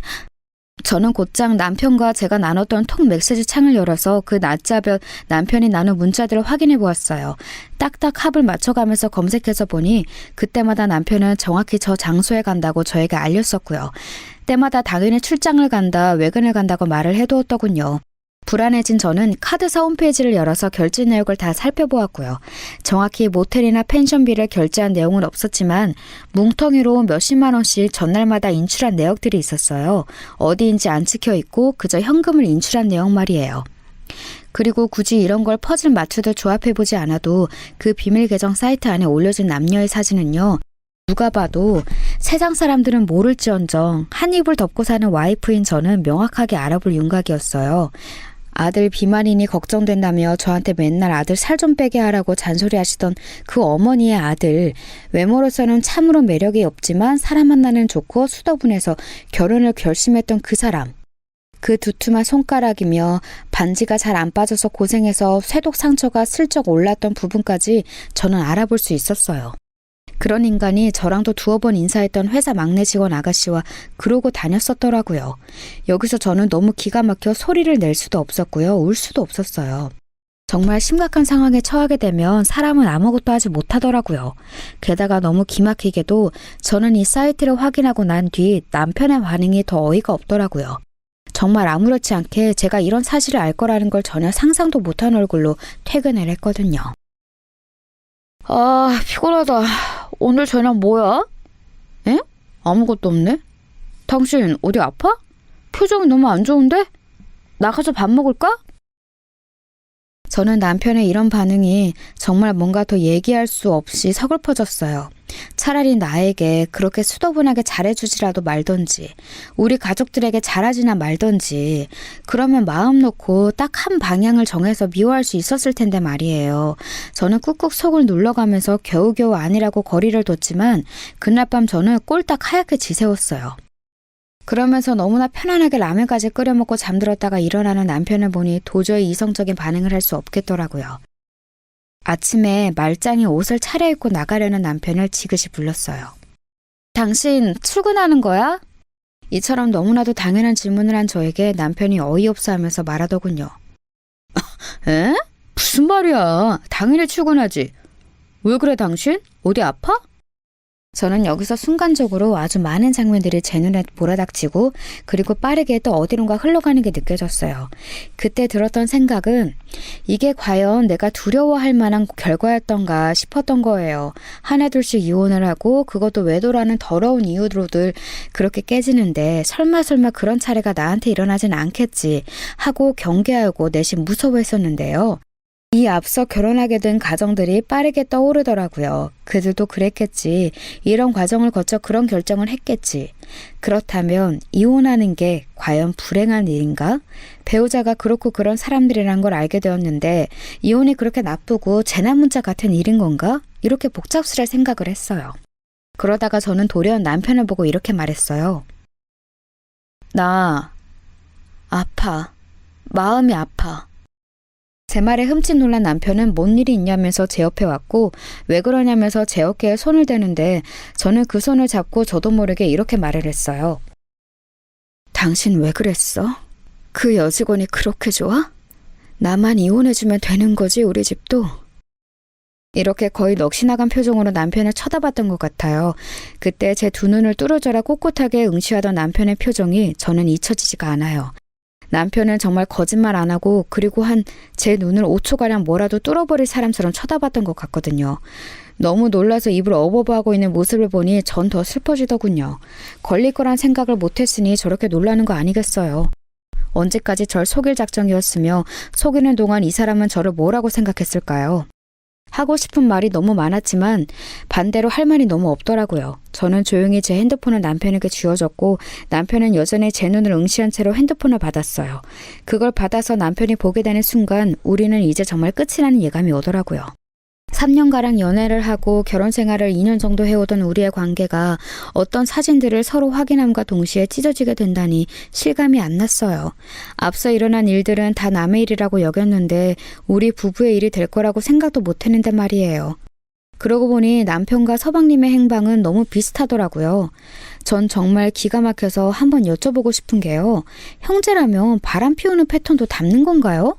[SPEAKER 2] 저는 곧장 남편과 제가 나눴던 톡 메시지 창을 열어서 그 낮자별 남편이 나눈 문자들을 확인해 보았어요. 딱딱 합을 맞춰가면서 검색해서 보니 그때마다 남편은 정확히 저 장소에 간다고 저에게 알렸었고요. 때마다 당연히 출장을 간다, 외근을 간다고 말을 해두었더군요. 불안해진 저는 카드사 홈페이지를 열어서 결제 내역을 다 살펴보았고요. 정확히 모텔이나 펜션비를 결제한 내용은 없었지만 뭉텅이로 몇십만 원씩 전날마다 인출한 내역들이 있었어요. 어디인지 안 찍혀 있고 그저 현금을 인출한 내용 말이에요. 그리고 굳이 이런 걸 퍼즐 맞추듯 조합해보지 않아도 그 비밀 계정 사이트 안에 올려진 남녀의 사진은요. 누가 봐도 세상 사람들은 모를지언정 한 입을 덮고 사는 와이프인 저는 명확하게 알아볼 윤곽이었어요. 아들 비만이니 걱정된다며 저한테 맨날 아들 살 좀 빼게 하라고 잔소리하시던 그 어머니의 아들, 외모로서는 참으로 매력이 없지만 사람 만나는 좋고 수더분해서 결혼을 결심했던 그 사람. 그 두툼한 손가락이며 반지가 잘 안 빠져서 고생해서 쇠독 상처가 슬쩍 올랐던 부분까지 저는 알아볼 수 있었어요. 그런 인간이 저랑도 두어 번 인사했던 회사 막내 직원 아가씨와 그러고 다녔었더라고요. 여기서 저는 너무 기가 막혀 소리를 낼 수도 없었고요. 울 수도 없었어요. 정말 심각한 상황에 처하게 되면 사람은 아무것도 하지 못하더라고요. 게다가 너무 기막히게도 저는 이 사이트를 확인하고 난 뒤 남편의 반응이 더 어이가 없더라고요. 정말 아무렇지 않게 제가 이런 사실을 알 거라는 걸 전혀 상상도 못한 얼굴로 퇴근을 했거든요. 아, 피곤하다. 오늘 저녁 뭐야? 에? 아무것도 없네? 당신 어디 아파? 표정이 너무 안 좋은데? 나가서 밥 먹을까? 저는 남편의 이런 반응이 정말 뭔가 더 얘기할 수 없이 서글퍼졌어요. 차라리 나에게 그렇게 수더분하게 잘해주지라도 말던지, 우리 가족들에게 잘하지나 말던지, 그러면 마음 놓고 딱 한 방향을 정해서 미워할 수 있었을 텐데 말이에요. 저는 꾹꾹 속을 눌러가면서 겨우겨우 아니라고 거리를 뒀지만 그날 밤 저는 꼴딱 하얗게 지새웠어요. 그러면서 너무나 편안하게 라면까지 끓여 먹고 잠들었다가 일어나는 남편을 보니 도저히 이성적인 반응을 할 수 없겠더라고요. 아침에 말짱이 옷을 차려입고 나가려는 남편을 지그시 불렀어요. 당신 출근하는 거야? 이처럼 너무나도 당연한 질문을 한 저에게 남편이 어이없어 하면서 말하더군요. 에? 무슨 말이야. 당연히 출근하지. 왜 그래 당신? 어디 아파? 저는 여기서 순간적으로 아주 많은 장면들이 제 눈에 몰아닥치고 그리고 빠르게 또 어디론가 흘러가는 게 느껴졌어요. 그때 들었던 생각은 이게 과연 내가 두려워할 만한 결과였던가 싶었던 거예요. 하나둘씩 이혼을 하고 그것도 외도라는 더러운 이유로들 그렇게 깨지는데 설마 그런 차례가 나한테 일어나진 않겠지 하고 경계하고 내심 무서워했었는데요. 이 앞서 결혼하게 된 가정들이 빠르게 떠오르더라고요. 그들도 그랬겠지. 이런 과정을 거쳐 그런 결정을 했겠지. 그렇다면 이혼하는 게 과연 불행한 일인가? 배우자가 그렇고 그런 사람들이란 걸 알게 되었는데 이혼이 그렇게 나쁘고 재난문자 같은 일인 건가? 이렇게 복잡스레 생각을 했어요. 그러다가 저는 돌연 남편을 보고 이렇게 말했어요. 나 아파. 마음이 아파. 제 말에 흠칫 놀란 남편은 뭔 일이 있냐면서 제 옆에 왔고 왜 그러냐면서 제 어깨에 손을 대는데 저는 그 손을 잡고 저도 모르게 이렇게 말을 했어요. 당신 왜 그랬어? 그 여직원이 그렇게 좋아? 나만 이혼해주면 되는 거지 우리 집도? 이렇게 거의 넋이 나간 표정으로 남편을 쳐다봤던 것 같아요. 그때 제 두 눈을 뚫어져라 꼿꼿하게 응시하던 남편의 표정이 저는 잊혀지지가 않아요. 남편은 정말 거짓말 안 하고 그리고 제 눈을 5초가량 뭐라도 뚫어버릴 사람처럼 쳐다봤던 것 같거든요. 너무 놀라서 입을 어버버하고 있는 모습을 보니 전 더 슬퍼지더군요. 걸릴 거란 생각을 못했으니 저렇게 놀라는 거 아니겠어요. 언제까지 절 속일 작정이었으며 속이는 동안 이 사람은 저를 뭐라고 생각했을까요? 하고 싶은 말이 너무 많았지만 반대로 할 말이 너무 없더라고요. 저는 조용히 제 핸드폰을 남편에게 쥐어줬고 남편은 여전히 제 눈을 응시한 채로 핸드폰을 받았어요. 그걸 받아서 남편이 보게 되는 순간 우리는 이제 정말 끝이라는 예감이 오더라고요. 3년가량 연애를 하고 결혼 생활을 2년 정도 해오던 우리의 관계가 어떤 사진들을 서로 확인함과 동시에 찢어지게 된다니 실감이 안 났어요. 앞서 일어난 일들은 다 남의 일이라고 여겼는데 우리 부부의 일이 될 거라고 생각도 못했는데 말이에요. 그러고 보니 남편과 서방님의 행방은 너무 비슷하더라고요. 전 정말 기가 막혀서 한번 여쭤보고 싶은 게요. 형제라면 바람 피우는 패턴도 닮는 건가요?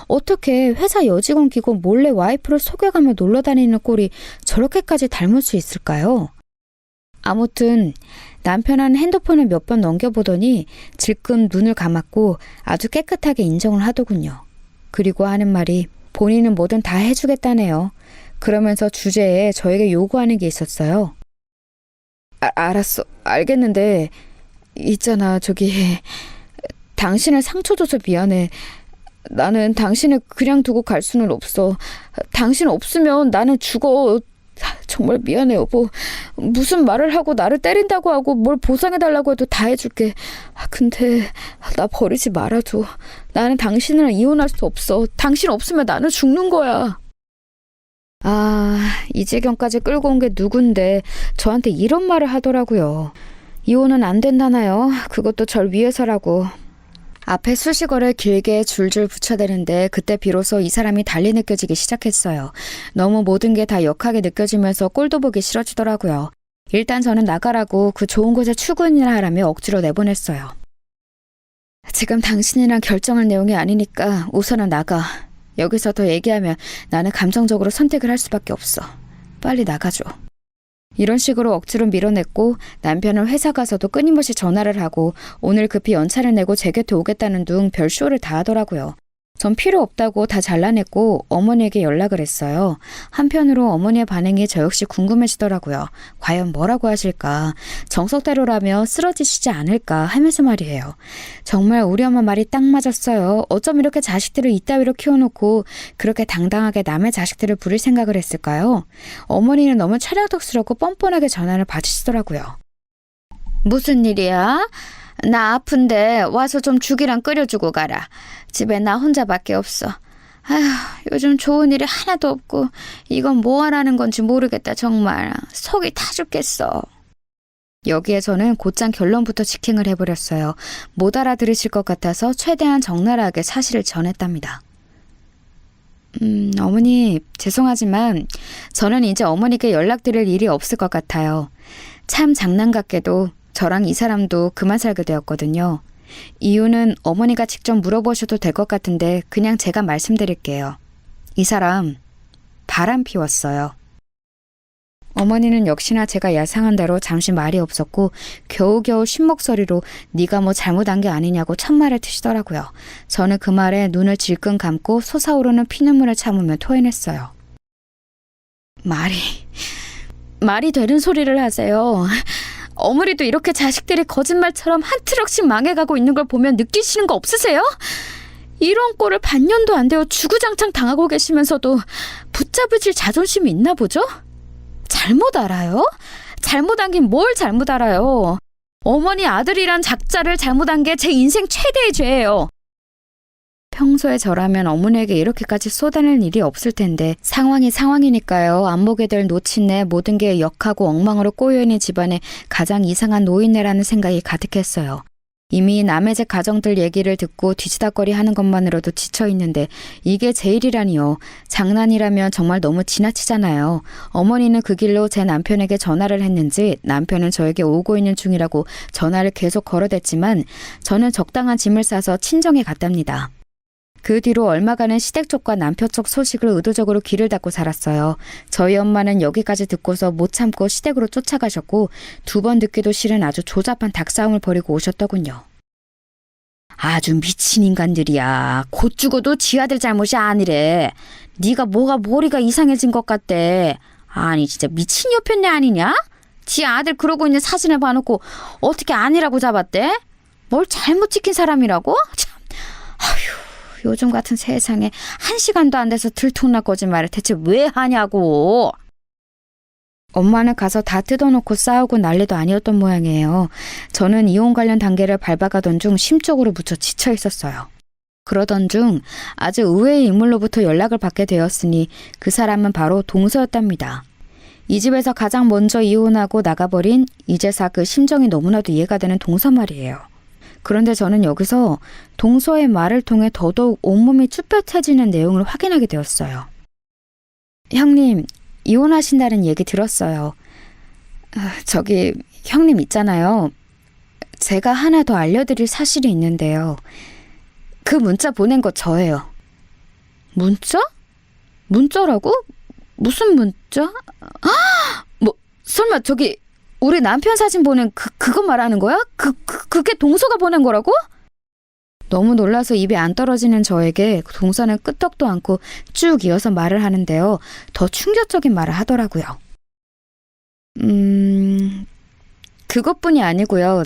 [SPEAKER 2] 어떻게 회사 여직원 끼고 몰래 와이프를 속여가며 놀러다니는 꼴이 저렇게까지 닮을 수 있을까요? 아무튼 남편은 핸드폰을 몇 번 넘겨보더니 질끈 눈을 감았고 아주 깨끗하게 인정을 하더군요. 그리고 하는 말이 본인은 뭐든 다 해주겠다네요. 그러면서 주제에 저에게 요구하는 게 있었어요. 알았어. 알겠는데 있잖아 저기 당신을 상처 줘서 미안해. 나는 당신을 그냥 두고 갈 수는 없어. 당신 없으면 나는 죽어. 정말 미안해 여보. 무슨 말을 하고 나를 때린다고 하고 뭘 보상해달라고 해도 다 해줄게. 근데 나 버리지 말아줘. 나는 당신이랑 이혼할 수 없어. 당신 없으면 나는 죽는 거야. 이 지경까지 끌고 온 게 누군데 저한테 이런 말을 하더라고요. 이혼은 안 된다나요? 그것도 절 위해서라고. 앞에 수식어를 길게 줄줄 붙여대는데 그때 비로소 이 사람이 달리 느껴지기 시작했어요. 너무 모든 게 다 역하게 느껴지면서 꼴도 보기 싫어지더라고요. 일단 저는 나가라고 그 좋은 곳에 출근이나 하라며 억지로 내보냈어요. 지금 당신이랑 결정할 내용이 아니니까 우선은 나가. 여기서 더 얘기하면 나는 감정적으로 선택을 할 수밖에 없어. 빨리 나가줘. 이런 식으로 억지로 밀어냈고 남편은 회사 가서도 끊임없이 전화를 하고 오늘 급히 연차를 내고 제 곁에 오겠다는 둥 별쇼를 다 하더라고요. 전 필요 없다고 다 잘라냈고 어머니에게 연락을 했어요. 한편으로 어머니의 반응이 저 역시 궁금해지더라고요. 과연 뭐라고 하실까? 정석대로라면 쓰러지시지 않을까 하면서 말이에요. 정말 우리 엄마 말이 딱 맞았어요. 어쩜 이렇게 자식들을 이따위로 키워놓고 그렇게 당당하게 남의 자식들을 부릴 생각을 했을까요? 어머니는 너무 차량덕스럽고 뻔뻔하게 전화를 받으시더라고요. 무슨 일이야? 나 아픈데 와서 좀 죽이랑 끓여주고 가라. 집에 나 혼자밖에 없어. 아휴, 요즘 좋은 일이 하나도 없고 이건 뭐 하라는 건지 모르겠다 정말. 속이 타 죽겠어. 여기에 저는 곧장 결론부터 직행을 해버렸어요. 못 알아들으실 것 같아서 최대한 적나라하게 사실을 전했답니다. 어머니 죄송하지만 저는 이제 어머니께 연락드릴 일이 없을 것 같아요. 참 장난 같게도 저랑 이 사람도 그만 살게 되었거든요. 이유는 어머니가 직접 물어보셔도 될 것 같은데 그냥 제가 말씀드릴게요. 이 사람 바람 피웠어요. 어머니는 역시나 제가 야상한 대로 잠시 말이 없었고 겨우겨우 쉰 목소리로 네가 뭐 잘못한 게 아니냐고 천말을 트시더라고요. 저는 그 말에 눈을 질끈 감고 솟아오르는 피눈물을 참으며 토해냈어요. 말이 되는 소리를 하세요. 어머니도 이렇게 자식들이 거짓말처럼 한 트럭씩 망해가고 있는 걸 보면 느끼시는 거 없으세요? 이런 꼴을 반년도 안 되어 주구장창 당하고 계시면서도 붙잡으실 자존심이 있나 보죠? 잘못 알아요? 잘못한 게 뭘 잘못 알아요? 어머니 아들이란 작자를 잘못한 게 제 인생 최대의 죄예요. 평소에 저라면 어머니에게 이렇게까지 쏟아낼 일이 없을 텐데 상황이 상황이니까요. 안 보게 될 노친네 모든 게 역하고 엉망으로 꼬여있는 집안의 가장 이상한 노인네라는 생각이 가득했어요. 이미 남의 집 가정들 얘기를 듣고 뒤지다거리 하는 것만으로도 지쳐있는데 이게 제 일이라니요. 장난이라면 정말 너무 지나치잖아요. 어머니는 그 길로 제 남편에게 전화를 했는지 남편은 저에게 오고 있는 중이라고 전화를 계속 걸어댔지만 저는 적당한 짐을 싸서 친정에 갔답니다. 그 뒤로 얼마간은 시댁 쪽과 남편 쪽 소식을 의도적으로 귀를 닫고 살았어요. 저희 엄마는 여기까지 듣고서 못 참고 시댁으로 쫓아가셨고 2번 듣기도 싫은 아주 조잡한 닭싸움을 벌이고 오셨더군요. 아주 미친 인간들이야. 곧 죽어도 지 아들 잘못이 아니래. 네가 뭐가 머리가 이상해진 것 같대. 아니 진짜 미친 여편네 아니냐? 지 아들 그러고 있는 사진을 봐놓고 어떻게 아니라고 잡았대? 뭘 잘못 찍힌 사람이라고? 참, 아휴. 요즘 같은 세상에 1시간도 안 돼서 들통날 거짓말을 대체 왜 하냐고. 엄마는 가서 다 뜯어놓고 싸우고 난리도 아니었던 모양이에요. 저는 이혼 관련 단계를 밟아가던 중 심적으로 무척 지쳐 있었어요. 그러던 중 아주 의외의 인물로부터 연락을 받게 되었으니 그 사람은 바로 동서였답니다. 이 집에서 가장 먼저 이혼하고 나가버린 이제사 그 심정이 너무나도 이해가 되는 동서 말이에요. 그런데 저는 여기서 동서의 말을 통해 더더욱 온몸이 쭈뼛해지는 내용을 확인하게 되었어요. 형님, 이혼하신다는 얘기 들었어요. 저기 형님 있잖아요. 제가 하나 더 알려드릴 사실이 있는데요. 그 문자 보낸 거 저예요. 문자? 문자라고? 무슨 문자? 뭐 설마 저기 우리 남편 사진 보낸 그거 말하는 거야? 그게 동서가 보낸 거라고? 너무 놀라서 입이 안 떨어지는 저에게 동서는 끄떡도 않고 쭉 이어서 말을 하는데요. 더 충격적인 말을 하더라고요. 그것뿐이 아니고요.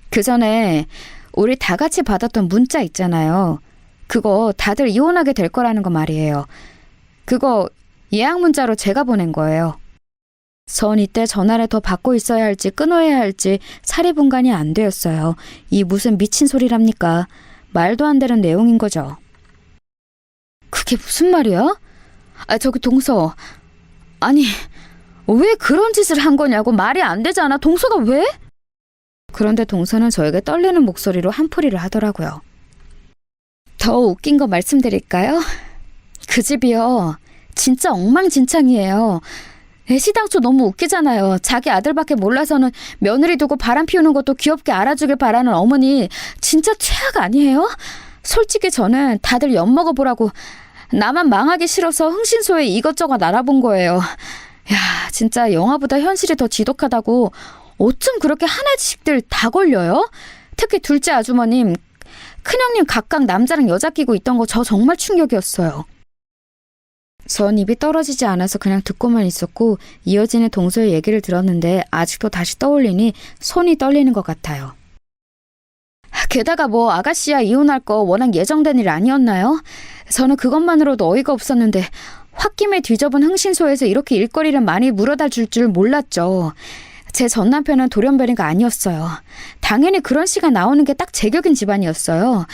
[SPEAKER 2] 그 전에 우리 다 같이 받았던 문자 있잖아요. 그거 다들 이혼하게 될 거라는 거 말이에요. 그거 예약 문자로 제가 보낸 거예요. 전 이때 전화를 더 받고 있어야 할지 끊어야 할지 사리분간이 안 되었어요. 이 무슨 미친 소리랍니까? 말도 안 되는 내용인 거죠. 그게 무슨 말이야? 저기 동서. 아니 왜 그런 짓을 한 거냐고. 말이 안 되잖아. 동서가 왜? 그런데 동서는 저에게 떨리는 목소리로 한풀이를 하더라고요. 더 웃긴 거 말씀드릴까요? 그 집이요. 진짜 엉망진창이에요. 애시당초 너무 웃기잖아요. 자기 아들밖에 몰라서는 며느리 두고 바람 피우는 것도 귀엽게 알아주길 바라는 어머니 진짜 최악 아니에요? 솔직히 저는 다들 엿먹어보라고 나만 망하기 싫어서 흥신소에 이것저것 알아본 거예요. 야, 진짜 영화보다 현실이 더 지독하다고. 어쩜 그렇게 하나씩들 다 걸려요? 특히 둘째 아주머님, 큰형님 각각 남자랑 여자 끼고 있던 거 저 정말 충격이었어요. 전 입이 떨어지지 않아서 그냥 듣고만 있었고 이어지는 동서의 얘기를 들었는데 아직도 다시 떠올리니 손이 떨리는 것 같아요. 게다가 뭐 아가씨야 이혼할 거 워낙 예정된 일 아니었나요? 저는 그것만으로도 어이가 없었는데 홧김에 뒤져본 흥신소에서 이렇게 일거리를 많이 물어다 줄 줄 몰랐죠. 제 전 남편은 돌연변이가 아니었어요. 당연히 그런 시가 나오는 게 딱 제격인 집안이었어요.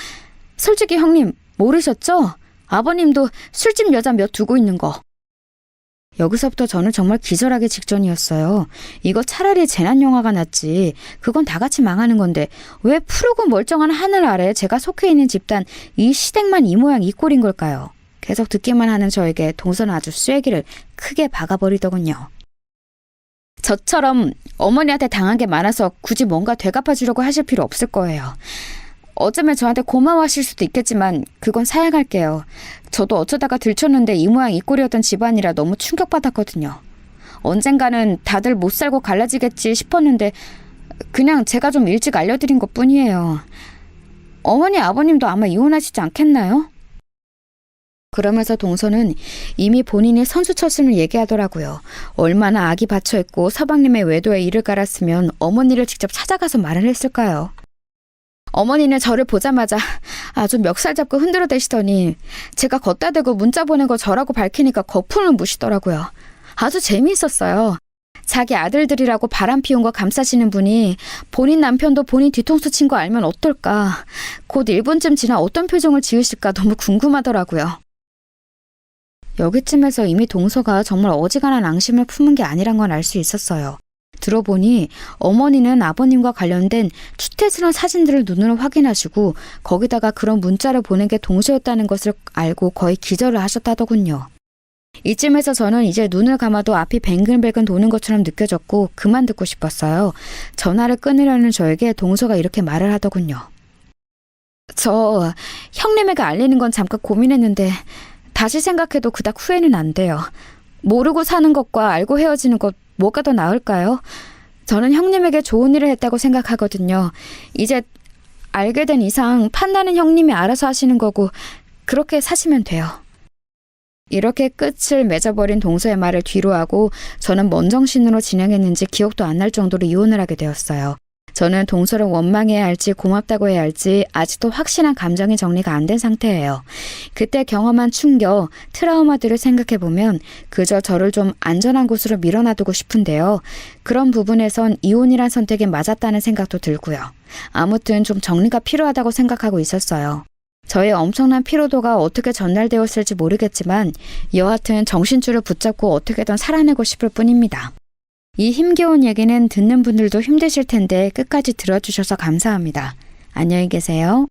[SPEAKER 2] 솔직히 형님 모르셨죠? 아버님도 술집 여자 몇 두고 있는 거. 여기서부터 저는 정말 기절하기 직전이었어요. 이거 차라리 재난영화가 낫지. 그건 다 같이 망하는 건데 왜 푸르고 멀쩡한 하늘 아래 제가 속해 있는 집단 이 시댁만 이 모양 이 꼴인 걸까요? 계속 듣기만 하는 저에게 동서는 아주 쐐기를 크게 박아버리더군요. 저처럼 어머니한테 당한 게 많아서 굳이 뭔가 되갚아주려고 하실 필요 없을 거예요. 어쩌면 저한테 고마워하실 수도 있겠지만 그건 사양할게요. 저도 어쩌다가 들켰는데 이 모양 이 꼴이었던 집안이라 너무 충격받았거든요. 언젠가는 다들 못 살고 갈라지겠지 싶었는데 그냥 제가 좀 일찍 알려드린 것뿐이에요. 어머니, 아버님도 아마 이혼하시지 않겠나요? 그러면서 동서는 이미 본인이 선수 쳤음을 얘기하더라고요. 얼마나 악이 받쳐있고 서방님의 외도에 이를 갈았으면 어머니를 직접 찾아가서 말을 했을까요? 어머니는 저를 보자마자 아주 멱살 잡고 흔들어 대시더니 제가 걷다 대고 문자 보낸 거 저라고 밝히니까 거품을 무시더라고요. 아주 재미있었어요. 자기 아들들이라고 바람 피운 거 감싸시는 분이 본인 남편도 본인 뒤통수 친 거 알면 어떨까. 곧 1분쯤 지나 어떤 표정을 지으실까 너무 궁금하더라고요. 여기쯤에서 이미 동서가 정말 어지간한 앙심을 품은 게 아니란 건 알 수 있었어요. 들어보니 어머니는 아버님과 관련된 추태스러운 사진들을 눈으로 확인하시고 거기다가 그런 문자를 보낸 게 동서였다는 것을 알고 거의 기절을 하셨다더군요. 이쯤에서 저는 이제 눈을 감아도 앞이 뱅글뱅글 도는 것처럼 느껴졌고 그만 듣고 싶었어요. 전화를 끊으려는 저에게 동서가 이렇게 말을 하더군요. 저 형님에게 알리는 건 잠깐 고민했는데 다시 생각해도 그닥 후회는 안 돼요. 모르고 사는 것과 알고 헤어지는 것 뭐가 더 나을까요? 저는 형님에게 좋은 일을 했다고 생각하거든요. 이제 알게 된 이상 판단은 형님이 알아서 하시는 거고 그렇게 사시면 돼요. 이렇게 끝을 맺어버린 동서의 말을 뒤로하고 저는 뭔 정신으로 진행했는지 기억도 안 날 정도로 이혼을 하게 되었어요. 저는 동서를 원망해야 할지 고맙다고 해야 할지 아직도 확실한 감정이 정리가 안 된 상태예요. 그때 경험한 충격, 트라우마들을 생각해보면 그저 저를 좀 안전한 곳으로 밀어놔두고 싶은데요. 그런 부분에선 이혼이란 선택이 맞았다는 생각도 들고요. 아무튼 좀 정리가 필요하다고 생각하고 있었어요. 저의 엄청난 피로도가 어떻게 전달되었을지 모르겠지만 여하튼 정신줄을 붙잡고 어떻게든 살아내고 싶을 뿐입니다. 이 힘겨운 얘기는 듣는 분들도 힘드실 텐데 끝까지 들어주셔서 감사합니다. 안녕히 계세요.